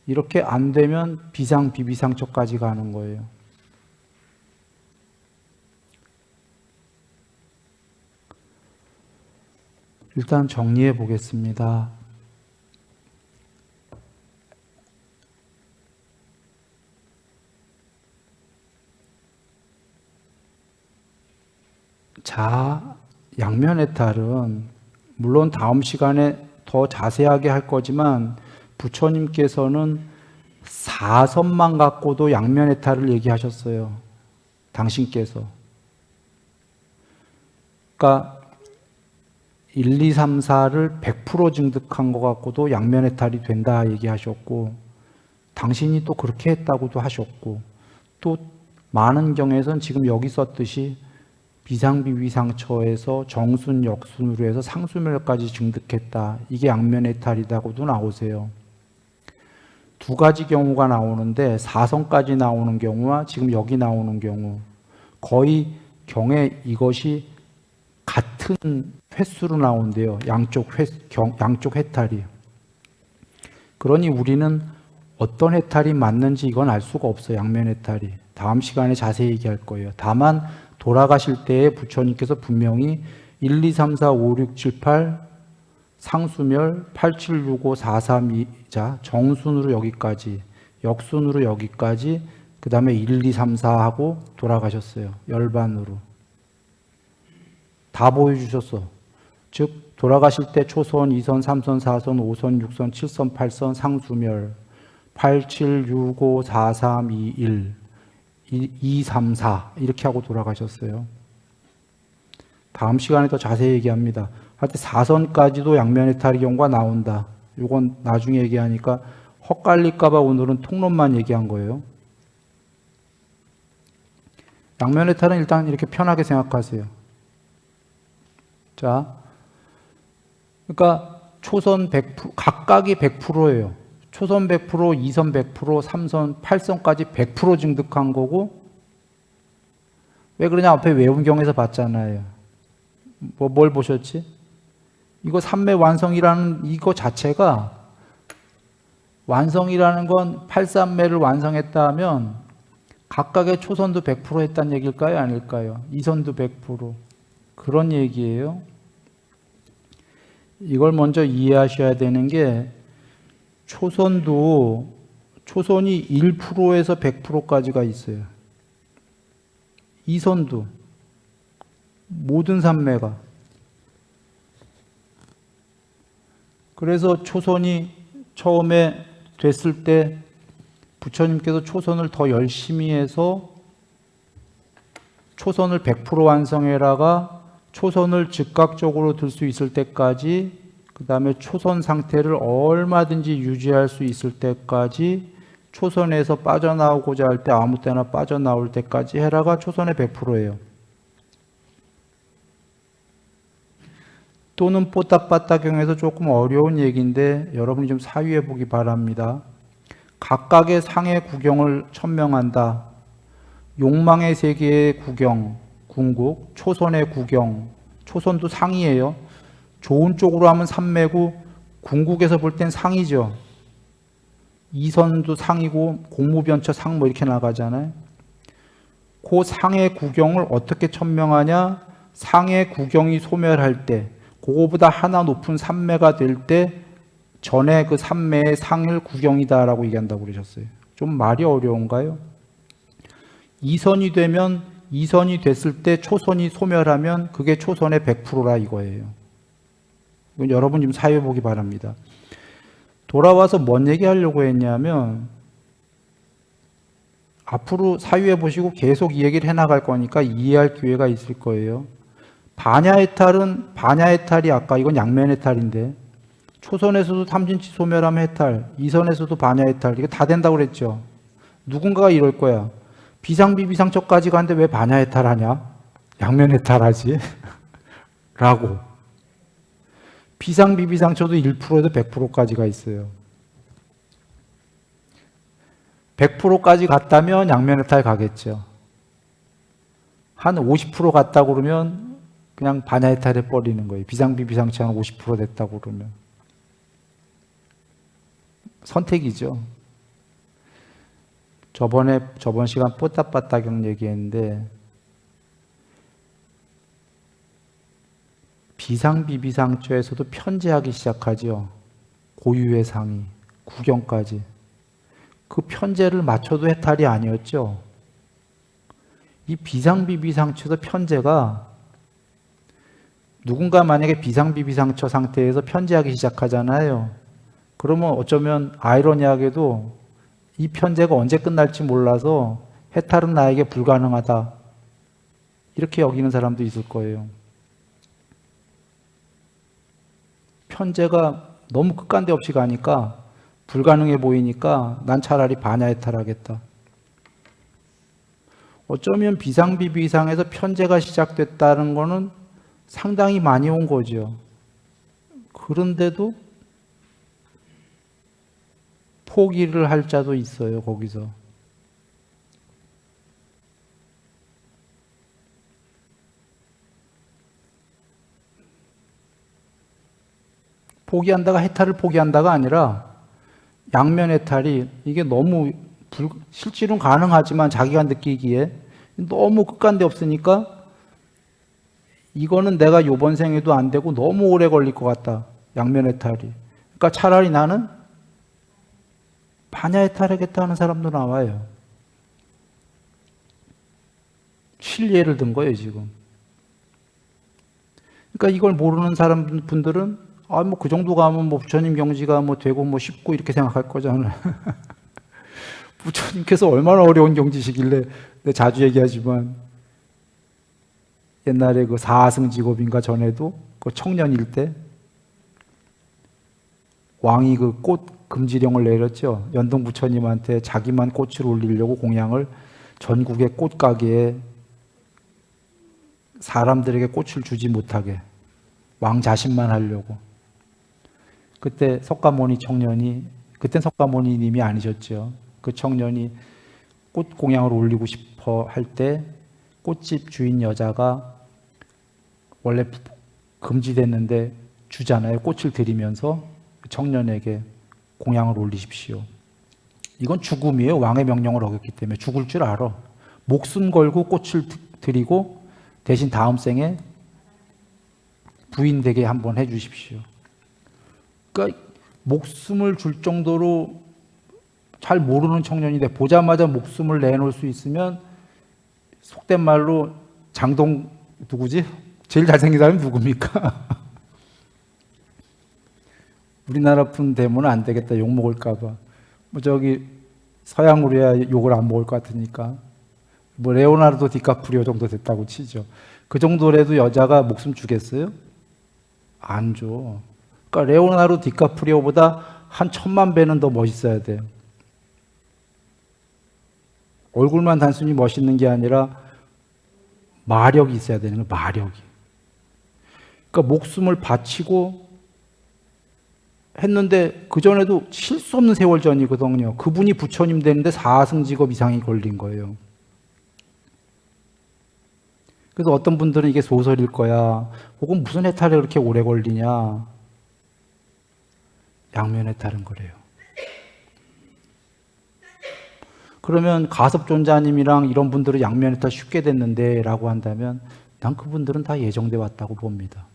이렇게 안 되면 비상 비비상처까지 가는 거예요. 일단 정리해 보겠습니다. 자, 양면해탈은 물론 다음 시간에 더 자세하게 할 거지만 부처님께서는 4선만 갖고도 양면해탈을 얘기하셨어요. 당신께서. 그러니까 1, 2, 3, 4를 100% 증득한 것 갖고도 양면해탈이 된다 얘기하셨고, 당신이 또 그렇게 했다고도 하셨고, 또 많은 경에선 지금 여기 썼듯이 비상비위상처에서 정순, 역순으로 해서 상수멸까지 증득했다. 이게 양면해탈이라고도 나오세요. 두 가지 경우가 나오는데 4선까지 나오는 경우와 지금 여기 나오는 경우 거의 경에 이것이 같은 횟수로 나온대요. 양쪽 해탈이. 그러니 우리는 어떤 해탈이 맞는지 이건 알 수가 없어요. 양면해탈이. 다음 시간에 자세히 얘기할 거예요. 다만 돌아가실 때에 부처님께서 분명히 1, 2, 3, 4, 5, 6, 7, 8 상수멸 8, 7, 6, 5, 4, 3, 2자 정순으로 여기까지, 역순으로 여기까지 그 다음에 1, 2, 3, 4 하고 돌아가셨어요. 열반으로. 다 보여주셨어. 즉 돌아가실 때 초선, 2선, 3선, 4선, 5선, 6선, 7선, 8선 상수멸 8, 7, 6, 5, 4, 3, 2, 1 2, 3, 4 이렇게 하고 돌아가셨어요. 다음 시간에 더 자세히 얘기합니다. 할 때 4선까지도 양면해탈의 경우가 나온다. 이건 나중에 얘기하니까 헛갈릴까 봐 오늘은 통론만 얘기한 거예요. 양면해탈은 일단 이렇게 편하게 생각하세요. 자, 그러니까 초선 100%, 각각이 100%예요. 초선 100%, 2선 100%, 3선, 8선까지 100% 증득한 거고, 왜 그러냐? 앞에 외운경에서 봤잖아요. 뭘 보셨지? 이거 삼매 완성이라는 이거 자체가, 완성이라는 건 8삼매를 완성했다 하면 각각의 초선도 100% 했다는 얘기일까요? 아닐까요? 2선도 100%. 그런 얘기예요. 이걸 먼저 이해하셔야 되는 게 초선이 1%에서 100%까지가 있어요. 2선도 모든 삼매가. 그래서 초선이 처음에 됐을 때 부처님께서 초선을 더 열심히 해서 초선을 100% 완성해라가 초선을 즉각적으로 들 수 있을 때까지, 그 다음에 초선 상태를 얼마든지 유지할 수 있을 때까지, 초선에서 빠져나오고자 할 때 아무 때나 빠져나올 때까지 해라가 초선의 100%예요. 또는 뽀따빠따경에서 조금 어려운 얘기인데 여러분이 좀 사유해 보기 바랍니다. 각각의 상의 구경을 천명한다. 욕망의 세계의 구경, 궁극, 초선의 구경, 초선도 상이에요. 좋은 쪽으로 하면 삼매고 궁극에서 볼 땐 상이죠. 2선도 상이고 공무변처 상 뭐 이렇게 나가잖아요. 그 상의 구경을 어떻게 천명하냐? 상의 구경이 소멸할 때, 그거보다 하나 높은 삼매가 될 때 전에 그 삼매의 상을 구경이다라고 얘기한다고 그러셨어요. 좀 말이 어려운가요? 2선이 되면, 2선이 됐을 때 초선이 소멸하면 그게 초선의 100%라 이거예요. 이건 여러분 좀 사유해 보기 바랍니다. 돌아와서 뭔 얘기하려고 했냐면, 앞으로 사유해 보시고 계속 이 얘기를 해나갈 거니까 이해할 기회가 있을 거예요. 반야해탈이 아까 이건 양면해탈인데, 초선에서도 탐진치 소멸하면 해탈, 2선에서도 반야해탈, 이거 다 된다고 그랬죠. 누군가가 이럴 거야. 비상비비상처까지 가는데 왜 반야해탈하냐? 양면해탈하지? 라고. 비상비비상처도 1%에서 100%까지가 있어요. 100%까지 갔다면 양면해탈 가겠죠. 한 50% 갔다 그러면 그냥 반야해탈해 버리는 거예요. 비상비비상처 한 50% 됐다고 그러면. 선택이죠. 저번 시간 뽀따빠따경 얘기했는데, 비상비비상처에서도 편제하기 시작하죠. 고유의 상이, 구경까지. 그 편제를 맞춰도 해탈이 아니었죠. 이 비상비비상처에서 편제가, 누군가 만약에 비상비비상처 상태에서 편제하기 시작하잖아요. 그러면 어쩌면 아이러니하게도 이 편제가 언제 끝날지 몰라서 해탈은 나에게 불가능하다. 이렇게 여기는 사람도 있을 거예요. 편제가 너무 끝간데 없이 가니까 불가능해 보이니까 난 차라리 반야해탈하겠다. 어쩌면 비상비비상에서 편제가 시작됐다는 거는 상당히 많이 온 거죠. 그런데도 포기를 할 자도 있어요, 거기서. 포기한다가 해탈을 포기한다가 아니라 양면 해탈이 이게 너무 실질은 가능하지만 자기가 느끼기에 너무 끝간데 없으니까 이거는 내가 요번 생에도 안 되고 너무 오래 걸릴 것 같다. 양면 해탈이. 그러니까 차라리 나는 반야 해탈하겠다 하는 사람도 나와요. 실례를 든 거예요, 지금. 그러니까 이걸 모르는 사람 분들은 뭐 그 정도 가면 뭐 부처님 경지가 뭐 되고 뭐 쉽고 이렇게 생각할 거잖아요. 부처님께서 얼마나 어려운 경지시길래 내가 자주 얘기하지만 옛날에 그 사승직업인가 전에도 그 청년일 때 왕이 그 꽃 금지령을 내렸죠. 연동 부처님한테 자기만 꽃을 올리려고 공양을 전국의 꽃가게에 사람들에게 꽃을 주지 못하게 왕 자신만 하려고. 그때 석가모니 청년이, 그땐 석가모니님이 아니셨죠. 그 청년이 꽃 공양을 올리고 싶어 할 때 꽃집 주인 여자가 원래 금지됐는데 주잖아요. 꽃을 드리면서 청년에게 공양을 올리십시오. 이건 죽음이에요. 왕의 명령을 어겼기 때문에 죽을 줄 알아. 목숨 걸고 꽃을 드리고 대신 다음 생에 부인 되게 한번 해주십시오. 그러니까 목숨을 줄 정도로 잘 모르는 청년인데 보자마자 목숨을 내놓을 수 있으면 속된 말로 장동 누구지? 제일 잘생긴 사람이 누굽니까? 우리나라 분 되면 안 되겠다. 욕 먹을까 봐. 뭐 저기 서양으로 해야 욕을 안 먹을 것 같으니까. 뭐 레오나르도 디카프리오 정도 됐다고 치죠. 그 정도라도 여자가 목숨 주겠어요? 안 줘. 그러니까 레오나르도 디카프리오보다 한 1000만 배는 더 멋있어야 돼요. 얼굴만 단순히 멋있는 게 아니라 마력이 있어야 되는 거예요. 마력이. 그러니까 목숨을 바치고 했는데 그전에도 쉴 수 없는 세월 전이거든요. 그분이 부처님 되는데 사승직업 이상이 걸린 거예요. 그래서 어떤 분들은 이게 소설일 거야. 혹은 무슨 해탈이 그렇게 오래 걸리냐. 양면해탈은 그래요. 그러면 가섭존자님이랑 이런 분들은 양면해탈 쉽게 됐는데 라고 한다면 난 그분들은 다 예정돼 왔다고 봅니다.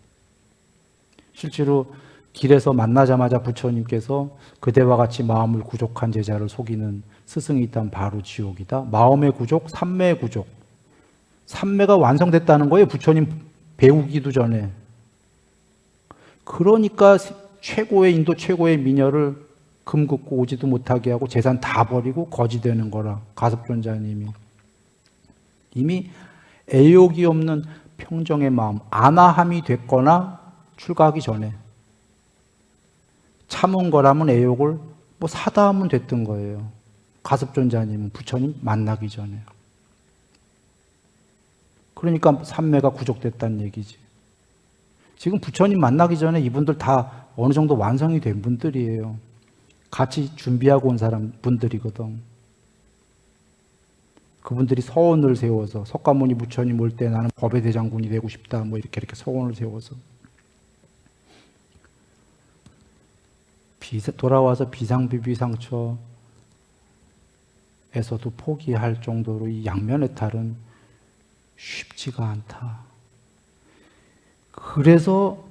실제로 길에서 만나자마자 부처님께서 그대와 같이 마음을 구족한 제자를 속이는 스승이 있다면 바로 지옥이다. 마음의 구족, 삼매의 구족. 삼매가 완성됐다는 거예요. 부처님 배우기도 전에. 그러니까 인도 최고의 미녀를 금 긋고 오지도 못하게 하고 재산 다 버리고 거지 되는 거라. 가섭존자님이. 이미 애욕이 없는 평정의 마음, 안아함이 됐거나 출가하기 전에. 참은 거라면 애욕을 뭐 사다 하면 됐던 거예요. 가섭존자님은 부처님 만나기 전에. 그러니까 삼매가 구족됐다는 얘기지. 지금 부처님 만나기 전에 이분들 다 어느 정도 완성이 된 분들이에요. 같이 준비하고 온 분들이거든. 그분들이 서원을 세워서 석가모니 부처님 올 때 나는 법의 대장군이 되고 싶다. 뭐 이렇게 서원을 세워서. 돌아와서 비상비비상처에서도 포기할 정도로 이 양면해탈은 쉽지가 않다. 그래서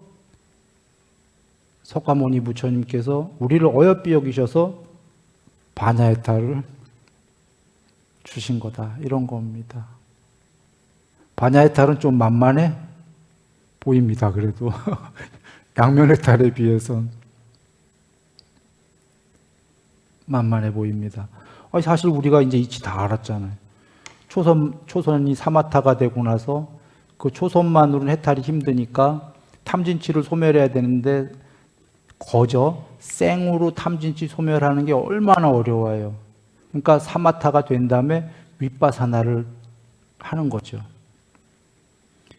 석가모니 부처님께서 우리를 어여삐 여기셔서 반야해탈을 주신 거다. 이런 겁니다. 반야해탈은 좀 만만해 보입니다. 그래도 양면해탈에 비해선 만만해 보입니다. 사실 우리가 이제 이치 다 알았잖아요. 초선이 사마타가 되고 나서 그 초선만으로는 해탈이 힘드니까 탐진치를 소멸해야 되는데 거저 생으로 탐진치 소멸하는 게 얼마나 어려워요. 그러니까 사마타가 된 다음에 윗바사나를 하는 거죠.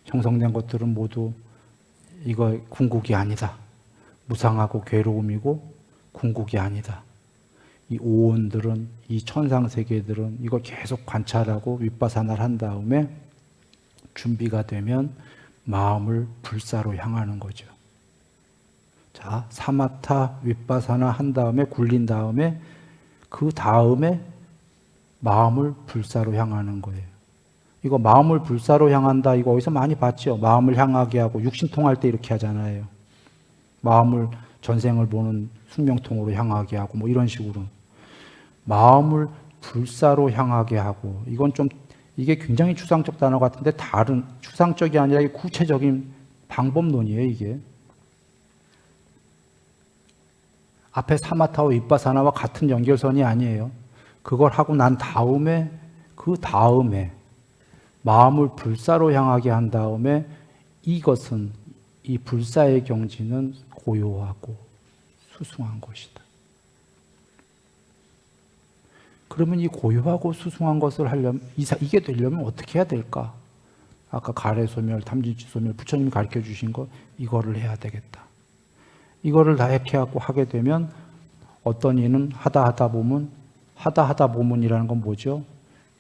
형성된 것들은 모두 이거 궁극이 아니다. 무상하고 괴로움이고 궁극이 아니다. 이 오온들은, 이 천상세계들은 이걸 계속 관찰하고 윗바사나를 한 다음에 준비가 되면 마음을 불사로 향하는 거죠. 자, 사마타, 윗바사나 한 다음에 굴린 다음에 그 다음에 마음을 불사로 향하는 거예요. 이거 마음을 불사로 향한다, 이거 어디서 많이 봤죠? 마음을 향하게 하고 육신통할 때 이렇게 하잖아요. 마음을 전생을 보는 숙명통으로 향하게 하고 뭐 이런 식으로. 마음을 불사로 향하게 하고, 이건 좀 이게 굉장히 추상적 단어 같은데 다른 추상적이 아니라 이게 구체적인 방법론이에요. 이게 앞에 사마타와 윗바사나와 같은 연결선이 아니에요. 그걸 하고 난 다음에 그 다음에 마음을 불사로 향하게 한 다음에 이것은 이 불사의 경지는 고요하고 수승한 것이다. 그러면 이 고요하고 수승한 것을 하려면 이게 되려면 어떻게 해야 될까? 아까 가래소멸, 탐진치소멸 부처님이 가르쳐 주신 거 이거를 해야 되겠다. 이거를 다 이렇게 하게 되면 어떤 이는 하다 보면이라는 건 뭐죠?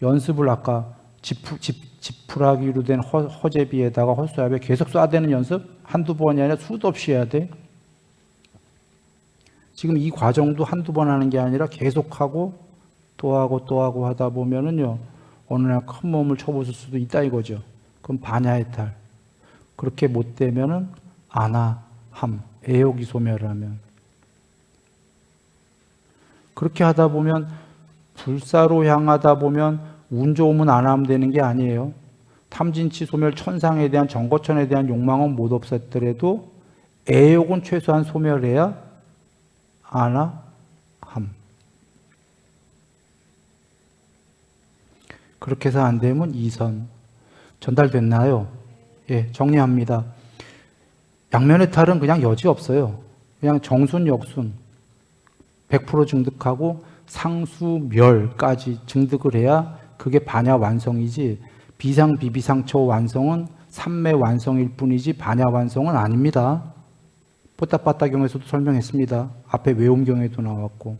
연습을 아까 지푸라기로 된 허제비에다가 헛수압에 계속 쏴대는 연습 한두 번이 아니라 수도 없이 해야 돼. 지금 이 과정도 한두 번 하는 게 아니라 계속하고 또 하고 하다 보면은요 어느 날 큰 몸을 쳐보실 수도 있다 이거죠. 그럼 반야해탈. 그렇게 못 되면은 아나함, 애욕이 소멸하면. 그렇게 하다 보면 불사로 향하다 보면 운 좋으면 아나함 되는 게 아니에요. 탐진치 소멸 천상에 대한 정거천에 대한 욕망은 못 없었더라도 애욕은 최소한 소멸해야 아나함. 그렇게 해서 안 되면 이선. 전달됐나요? 예, 정리합니다. 양면의 탈은 그냥 여지 없어요. 그냥 정순, 역순 100% 증득하고 상수멸까지 증득을 해야 그게 반야 완성이지 비상, 비비상처 완성은 삼매 완성일 뿐이지 반야 완성은 아닙니다. 뽀따빠따경에서도 설명했습니다. 앞에 외움경에도 나왔고.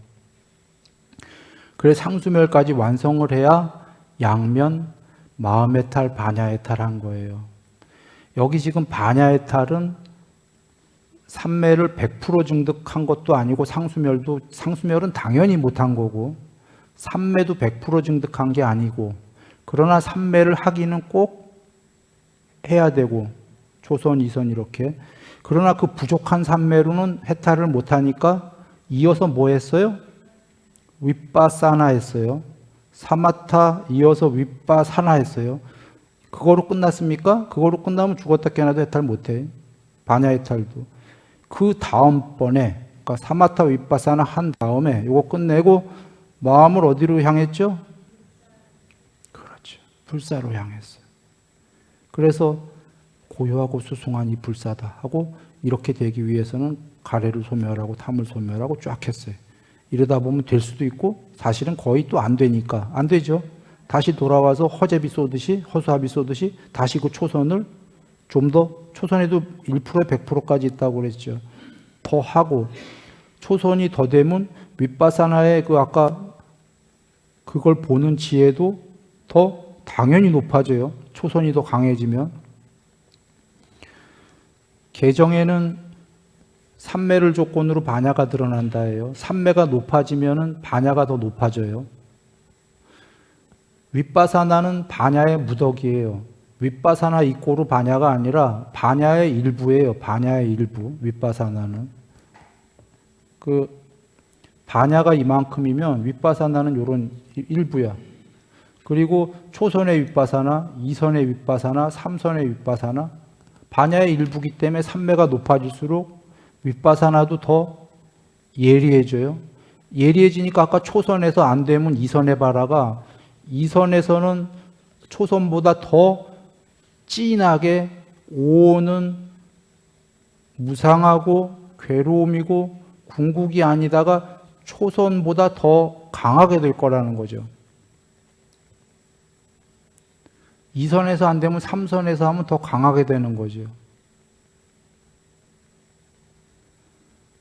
그래서 상수멸까지 완성을 해야 양면, 마음의 탈, 반야의 탈한 거예요. 여기 지금 반야의 탈은 삼매를 100% 증득한 것도 아니고 상수멸은 당연히 못한 거고 삼매도 100% 증득한 게 아니고 그러나 삼매를 하기는 꼭 해야 되고 초선, 이선 이렇게 그러나 그 부족한 삼매로는 해탈을 못하니까 이어서 뭐 했어요? 윗바사나 했어요. 사마타 이어서 윗바사나 했어요. 그거로 끝났습니까? 그거로 끝나면 죽었다 깨어나도 해탈 못해. 반야 해탈도. 그 다음번에 그러니까 사마타 윗바사나 한 다음에 이거 끝내고 마음을 어디로 향했죠? 그렇죠. 불사로 향했어요. 그래서 고요하고 수승한 이 불사다 하고 이렇게 되기 위해서는 가래를 소멸하고 탐을 소멸하고 쫙 했어요. 이러다 보면 될 수도 있고 사실은 거의 또 안 되니까 안 되죠. 다시 돌아와서 허제비 쏘듯이 허수아비 쏘듯이 다시 그 초선을 좀 더 초선에도 1%에 100%까지 있다고 그랬죠. 더 하고 초선이 더 되면 윗바사나의 그 아까 그걸 보는 지혜도 더 당연히 높아져요. 초선이 더 강해지면. 개정에는 삼매를 조건으로 반야가 드러난다 해요. 삼매가 높아지면은 반야가 더 높아져요. 윗바사나는 반야의 무덕이에요. 윗바사나 이꼬르 반야가 아니라 반야의 일부예요. 반야의 일부. 윗바사나는. 그 반야가 이만큼이면 윗바사나는 요런 일부야. 그리고 초선의 윗바사나, 이선의 윗바사나, 삼선의 윗바사나 반야의 일부기 때문에 삼매가 높아질수록 윗바사나도 더 예리해져요. 예리해지니까 아까 초선에서 안 되면 이선에 바라가 이선에서는 초선보다 더 진하게 오는 무상하고 괴로움이고 궁극이 아니다가 초선보다 더 강하게 될 거라는 거죠. 이선에서 안 되면 삼선에서 하면 더 강하게 되는 거죠.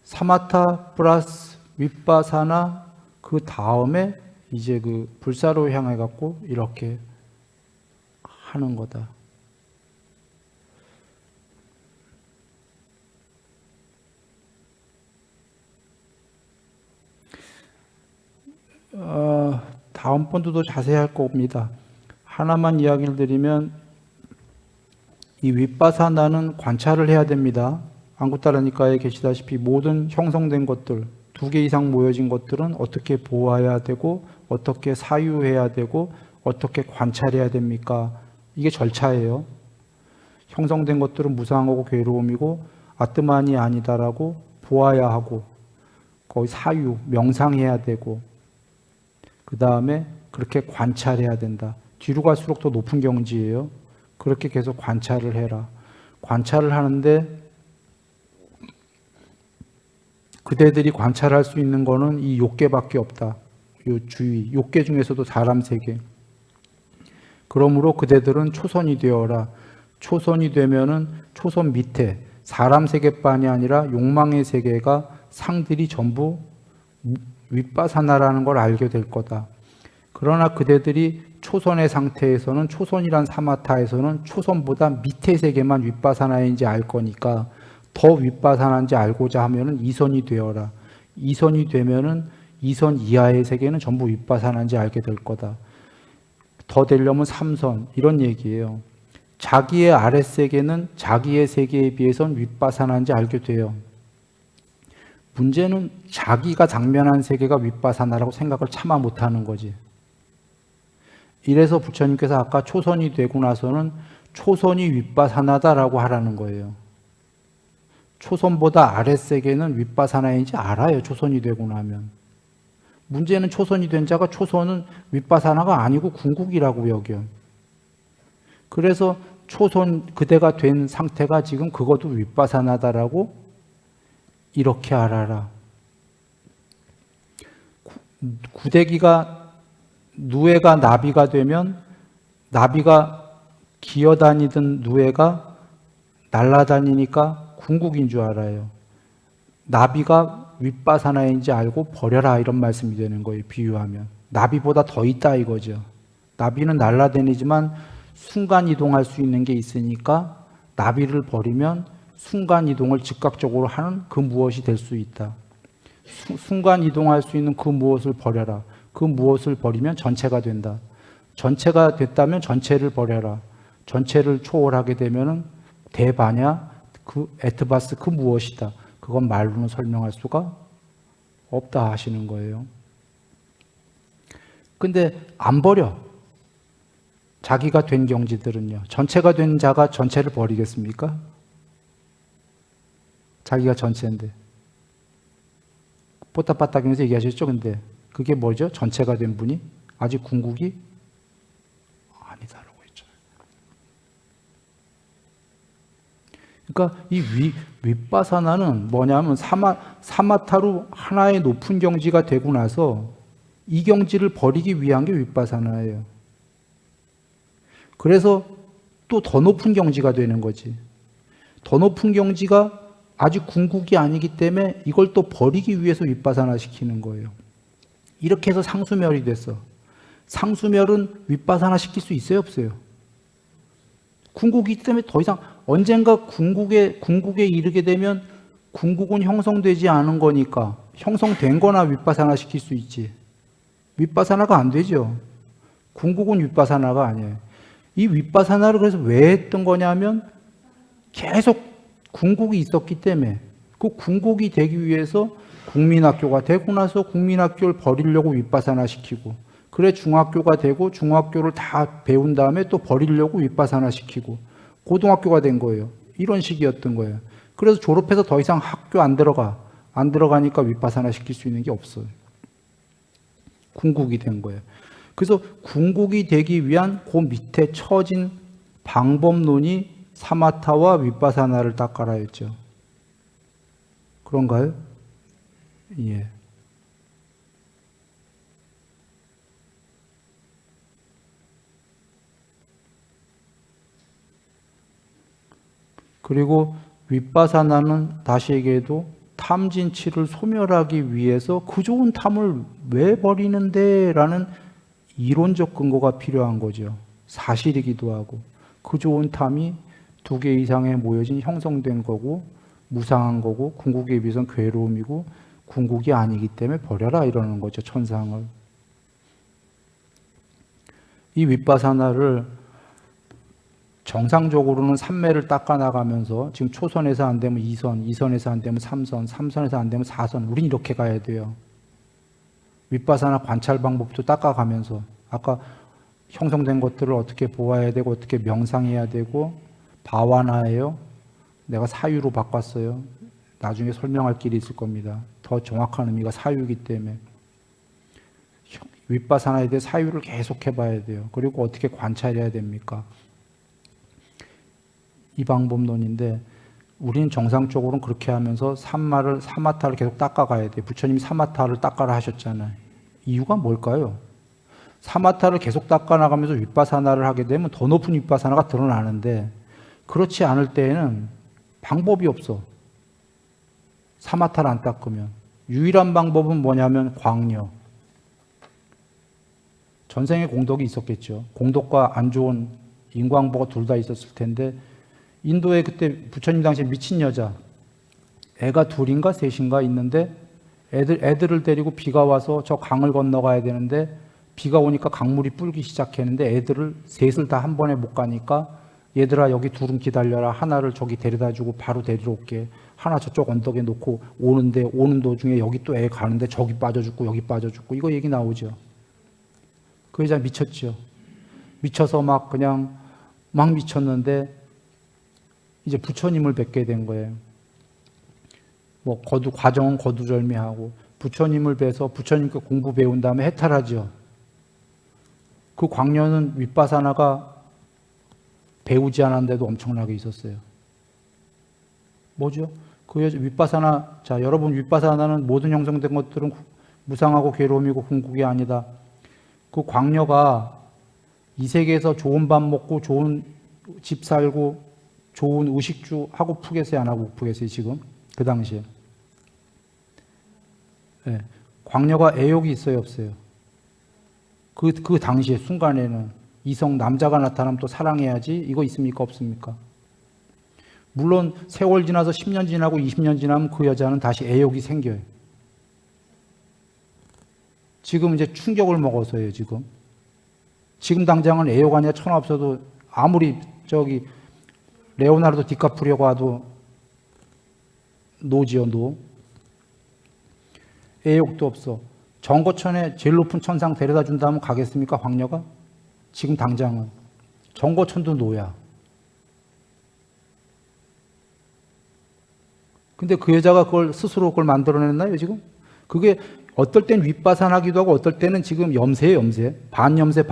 사마타 플러스 윗바사나 그 다음에 이제 그 불사로 향해 갖고 이렇게 하는 거다. 다음번도 더 자세히 할 겁니다. 하나만 이야기를 드리면 이 윗바사나는 관찰을 해야 됩니다. 안구따라니까에 계시다시피 모든 형성된 것들, 2개 이상 모여진 것들은 어떻게 보아야 되고 어떻게 사유해야 되고 어떻게 관찰해야 됩니까? 이게 절차예요. 형성된 것들은 무상하고 괴로움이고 아트만이 아니다라고 보아야 하고 거의 사유, 명상해야 되고 그 다음에 그렇게 관찰해야 된다. 뒤로 갈수록 더 높은 경지예요. 그렇게 계속 관찰을 해라. 관찰을 하는데 그대들이 관찰할 수 있는 거는 이 욕계밖에 없다. 요 주의, 욕계 중에서도 사람 세계. 그러므로 그대들은 초선이 되어라. 초선이 되면은 초선 밑에 사람 세계뿐이 아니라 욕망의 세계가 상들이 전부 윗바사나라는 걸 알게 될 거다. 그러나 그대들이 초선의 상태에서는 초선이란 사마타에서는 초선보다 밑의 세계만 윗바사나인지 알 거니까 더 윗바사나인지 알고자 하면은 이선이 되어라. 이선이 되면은 이선 이하의 세계는 전부 윗바사나인지 알게 될 거다. 더 되려면 삼선 이런 얘기예요. 자기의 아랫세계는 자기의 세계에 비해서는 윗바사나인지 알게 돼요. 문제는 자기가 당면한 세계가 윗바사나라고 생각을 차마 못하는 거지. 이래서 부처님께서 아까 초선이 되고 나서는 초선이 윗바사나다라고 하라는 거예요. 초선보다 아랫세계는 윗바사나인지 알아요. 초선이 되고 나면. 문제는 초선이 된 자가 초선은 윗바사나가 아니고 궁극이라고 여겨. 그래서 초선 그대가 된 상태가 지금 그것도 윗바사나다라고 이렇게 알아라. 구데기가 누에가 나비가 되면 나비가 기어다니던 누에가 날아다니니까 궁극인 줄 알아요. 나비가 윗바사나인지 알고 버려라 이런 말씀이 되는 거예요. 비유하면. 나비보다 더 있다 이거죠. 나비는 날아다니지만 순간 이동할 수 있는 게 있으니까 나비를 버리면 순간 이동을 즉각적으로 하는 그 무엇이 될 수 있다. 순간 이동할 수 있는 그 무엇을 버려라. 그 무엇을 버리면 전체가 된다. 전체가 됐다면 전체를 버려라. 전체를 초월하게 되면은 대바냐 그 에트바스 그 무엇이다. 그건 말로는 설명할 수가 없다 하시는 거예요. 근데 안 버려. 자기가 된 경지들은요. 전체가 된 자가 전체를 버리겠습니까? 자기가 전체인데. 뽀따빠따경에서 얘기하셨죠? 근데 그게 뭐죠? 전체가 된 분이 아직 궁극이 아니다라고 했죠. 그러니까 이 윗바사나는 뭐냐면 사마타로 하나의 높은 경지가 되고 나서 이 경지를 버리기 위한 게 윗바사나예요. 그래서 또 더 높은 경지가 되는 거지. 더 높은 경지가 아직 궁극이 아니기 때문에 이걸 또 버리기 위해서 윗바사나 시키는 거예요. 이렇게 해서 상수멸이 됐어. 상수멸은 윗바사나 시킬 수 있어요, 없어요? 궁극이기 때문에 더 이상 언젠가 궁극에 이르게 되면 궁극은 형성되지 않은 거니까 형성된 거나 윗바사나 시킬 수 있지. 윗바사나가 안 되죠. 궁극은 윗바사나가 아니에요. 이 윗바사나를 그래서 왜 했던 거냐면 계속 궁극이 있었기 때문에 그 궁극이 되기 위해서 국민학교가 되고 나서 국민학교를 버리려고 윗바사나 시키고 그래 중학교가 되고 중학교를 다 배운 다음에 또 버리려고 윗바사나 시키고 고등학교가 된 거예요. 이런 식이었던 거예요. 그래서 졸업해서 더 이상 학교 안 들어가니까 윗바사나 시킬 수 있는 게 없어요. 궁극이 된 거예요. 그래서 궁극이 되기 위한 그 밑에 처진 방법론이 사마타와 윗바사나를 닦아라 했죠. 그런가요? 예. 그리고 윗바사나는 다시 얘기해도 탐진치를 소멸하기 위해서 그 좋은 탐을 왜 버리는데? 라는 이론적 근거가 필요한 거죠. 사실이기도 하고. 그 좋은 탐이 2개 이상에 모여진 형성된 거고 무상한 거고 궁극에 비해서는 괴로움이고 궁극이 아니기 때문에 버려라 이러는 거죠. 천상을. 이 윗바사나를 정상적으로는 삼매를 닦아나가면서 지금 초선에서 안 되면 2선, 2선에서 안 되면 3선, 3선에서 안 되면 4선 우린 이렇게 가야 돼요. 윗바사나 관찰 방법도 닦아가면서 아까 형성된 것들을 어떻게 보아야 되고 어떻게 명상해야 되고 바와나예요. 내가 사유로 바꿨어요. 나중에 설명할 길이 있을 겁니다. 더 정확한 의미가 사유이기 때문에 윗바사나에 대해 사유를 계속 해봐야 돼요. 그리고 어떻게 관찰해야 됩니까? 이 방법론인데 우리는 정상적으로는 그렇게 하면서 사마타를 계속 닦아가야 돼요. 부처님이 사마타를 닦아라 하셨잖아요. 이유가 뭘까요? 사마타를 계속 닦아나가면서 윗바사나를 하게 되면 더 높은 윗바사나가 드러나는데 그렇지 않을 때에는 방법이 없어. 사마타를 안 닦으면. 유일한 방법은 뭐냐면 광녀. 전생에 공덕이 있었겠죠. 공덕과 안 좋은 인광보가 둘 다 있었을 텐데 인도에 그때 부처님 당시에 미친 여자 애가 둘인가 셋인가 있는데 애들을 데리고 비가 와서 저 강을 건너가야 되는데 비가 오니까 강물이 불기 시작했는데 애들을 셋을 다 한 번에 못 가니까 얘들아 여기 둘은 기다려라. 하나를 저기 데려다주고 바로 데리러 올게. 하나 저쪽 언덕에 놓고 오는데 오는 도중에 여기 또 애 가는데 저기 빠져 죽고 여기 빠져 죽고 이거 얘기 나오죠. 그 여자 미쳤죠. 미쳐서 막 그냥 막 미쳤는데 이제 부처님을 뵙게 된 거예요. 뭐 과정은 거두절미하고 부처님을 뵈서 부처님께 공부 배운 다음에 해탈하죠. 그 광녀는 윗바사나가 배우지 않았는데도 엄청나게 있었어요. 뭐죠? 그 여자 윗바사나, 자 여러분 윗바사나는 모든 형성된 것들은 무상하고 괴로움이고 궁극이 아니다. 그 광녀가 이 세계에서 좋은 밥 먹고 좋은 집 살고 좋은 의식주 하고 푸겠어요? 안 하고 푸겠어요? 지금? 그 당시에. 네. 광녀가 애욕이 있어요? 없어요? 그 당시에 순간에는 이성 남자가 나타나면 또 사랑해야지 이거 있습니까? 없습니까? 물론 세월 지나서 10년 지나고 20년 지나면 그 여자는 다시 애욕이 생겨요. 지금 이제 충격을 먹어서요, 지금. 지금 당장은 애욕 아니야 천하 없어도 아무리 저기 레오나르도 디카프리오가 와도 노지요, 노. 애욕도 없어. 정거천에 제일 높은 천상 데려다 준다면 가겠습니까, 황녀가? 지금 당장은. 정거천도 노야. 근데 그 여자가 그걸 스스로 그걸 만들어냈나요, 지금? 그게 어떨 땐 윗바산하기도 하고 어떨 때는 지금 염세예요, 염세. 반염세,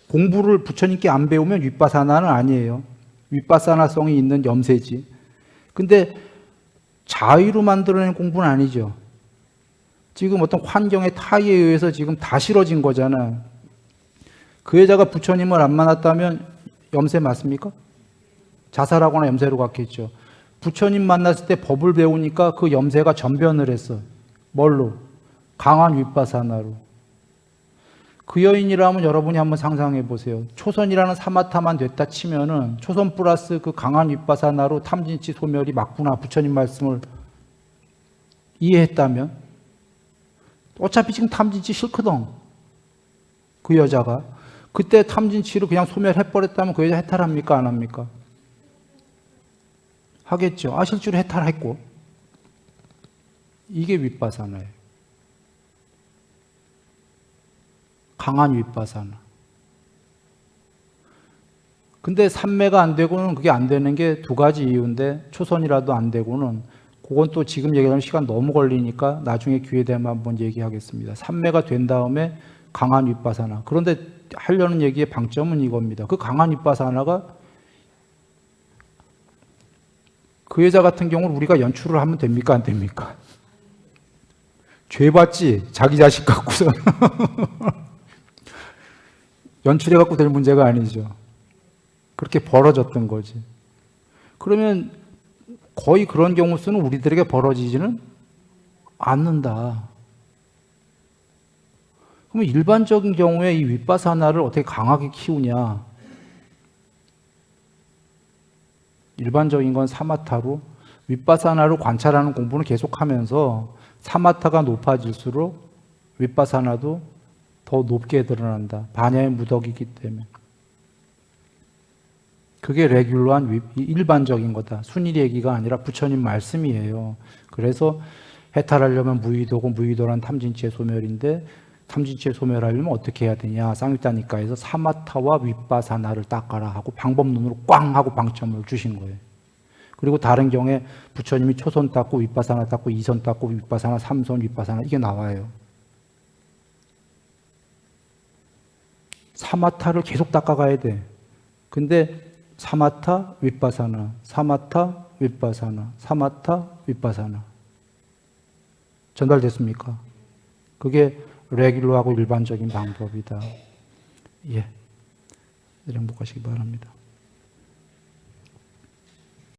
공부를 부처님께 안 배우면 윗바사나는 아니에요. 윗바사나성이 있는 염세지. 근데 자의로 만들어낸 공부는 아니죠. 지금 어떤 환경의 타의에 의해서 지금 다 싫어진 거잖아. 그 여자가 부처님을 안 만났다면 염세 맞습니까? 자살하거나 염세로 갔겠죠. 부처님 만났을 때 법을 배우니까 그 염세가 전변을 했어. 뭘로? 강한 윗바사나로. 그 여인이라면 여러분이 한번 상상해 보세요. 초선이라는 사마타만 됐다 치면은 초선 플러스 그 강한 윗바사나로 탐진치 소멸이 맞구나. 부처님 말씀을 이해했다면 어차피 지금 탐진치 싫거든. 그 여자가. 그때 탐진치를 그냥 소멸해버렸다면 그 여자 해탈합니까? 안 합니까? 하겠죠. 실제로 해탈했고. 이게 윗바사나예요. 강한 윗바사나. 근데 삼매가 안 되고는 그게 안 되는 게 두 가지 이유인데 초선이라도 안 되고는 그건 또 지금 얘기하면 시간 너무 걸리니까 나중에 기회 되면 한번 얘기하겠습니다. 삼매가 된 다음에 강한 윗바사나. 그런데 하려는 얘기의 방점은 이겁니다. 그 강한 윗바사나가 그 여자 같은 경우는 우리가 연출을 하면 됩니까? 안 됩니까? 죄 받지? 자기 자식 갖고서. 연출해갖고 될 문제가 아니죠. 그렇게 벌어졌던 거지. 그러면 거의 그런 경우 수는 우리들에게 벌어지지는 않는다. 그러면 일반적인 경우에 이 윗바사나를 어떻게 강하게 키우냐? 일반적인 건 사마타로, 윗바사나로 관찰하는 공부는 계속하면서 사마타가 높아질수록 윗바사나도 더 높게 드러난다. 반야의 무덕이기 때문에. 그게 레귤러한 일반적인 거다. 순일 얘기가 아니라 부처님 말씀이에요. 그래서 해탈하려면 무의도고 무의도란 탐진치의 소멸인데 탐진치의 소멸하려면 어떻게 해야 되냐? 쌍유타니까에서 사마타와 윗바사나를 닦아라 하고 방법론으로 꽝 하고 방점을 주신 거예요. 그리고 다른 경우에 부처님이 초선 닦고 윗바사나 닦고 2선 닦고 윗바사나 3선 윗바사나 이게 나와요. 사마타를 계속 닦아가야 돼. 근데 사마타 윗바사나, 사마타 윗바사나, 사마타 윗바사나 전달됐습니까? 그게 레귤러하고 일반적인 방법이다. 예, 행복하시기 바랍니다.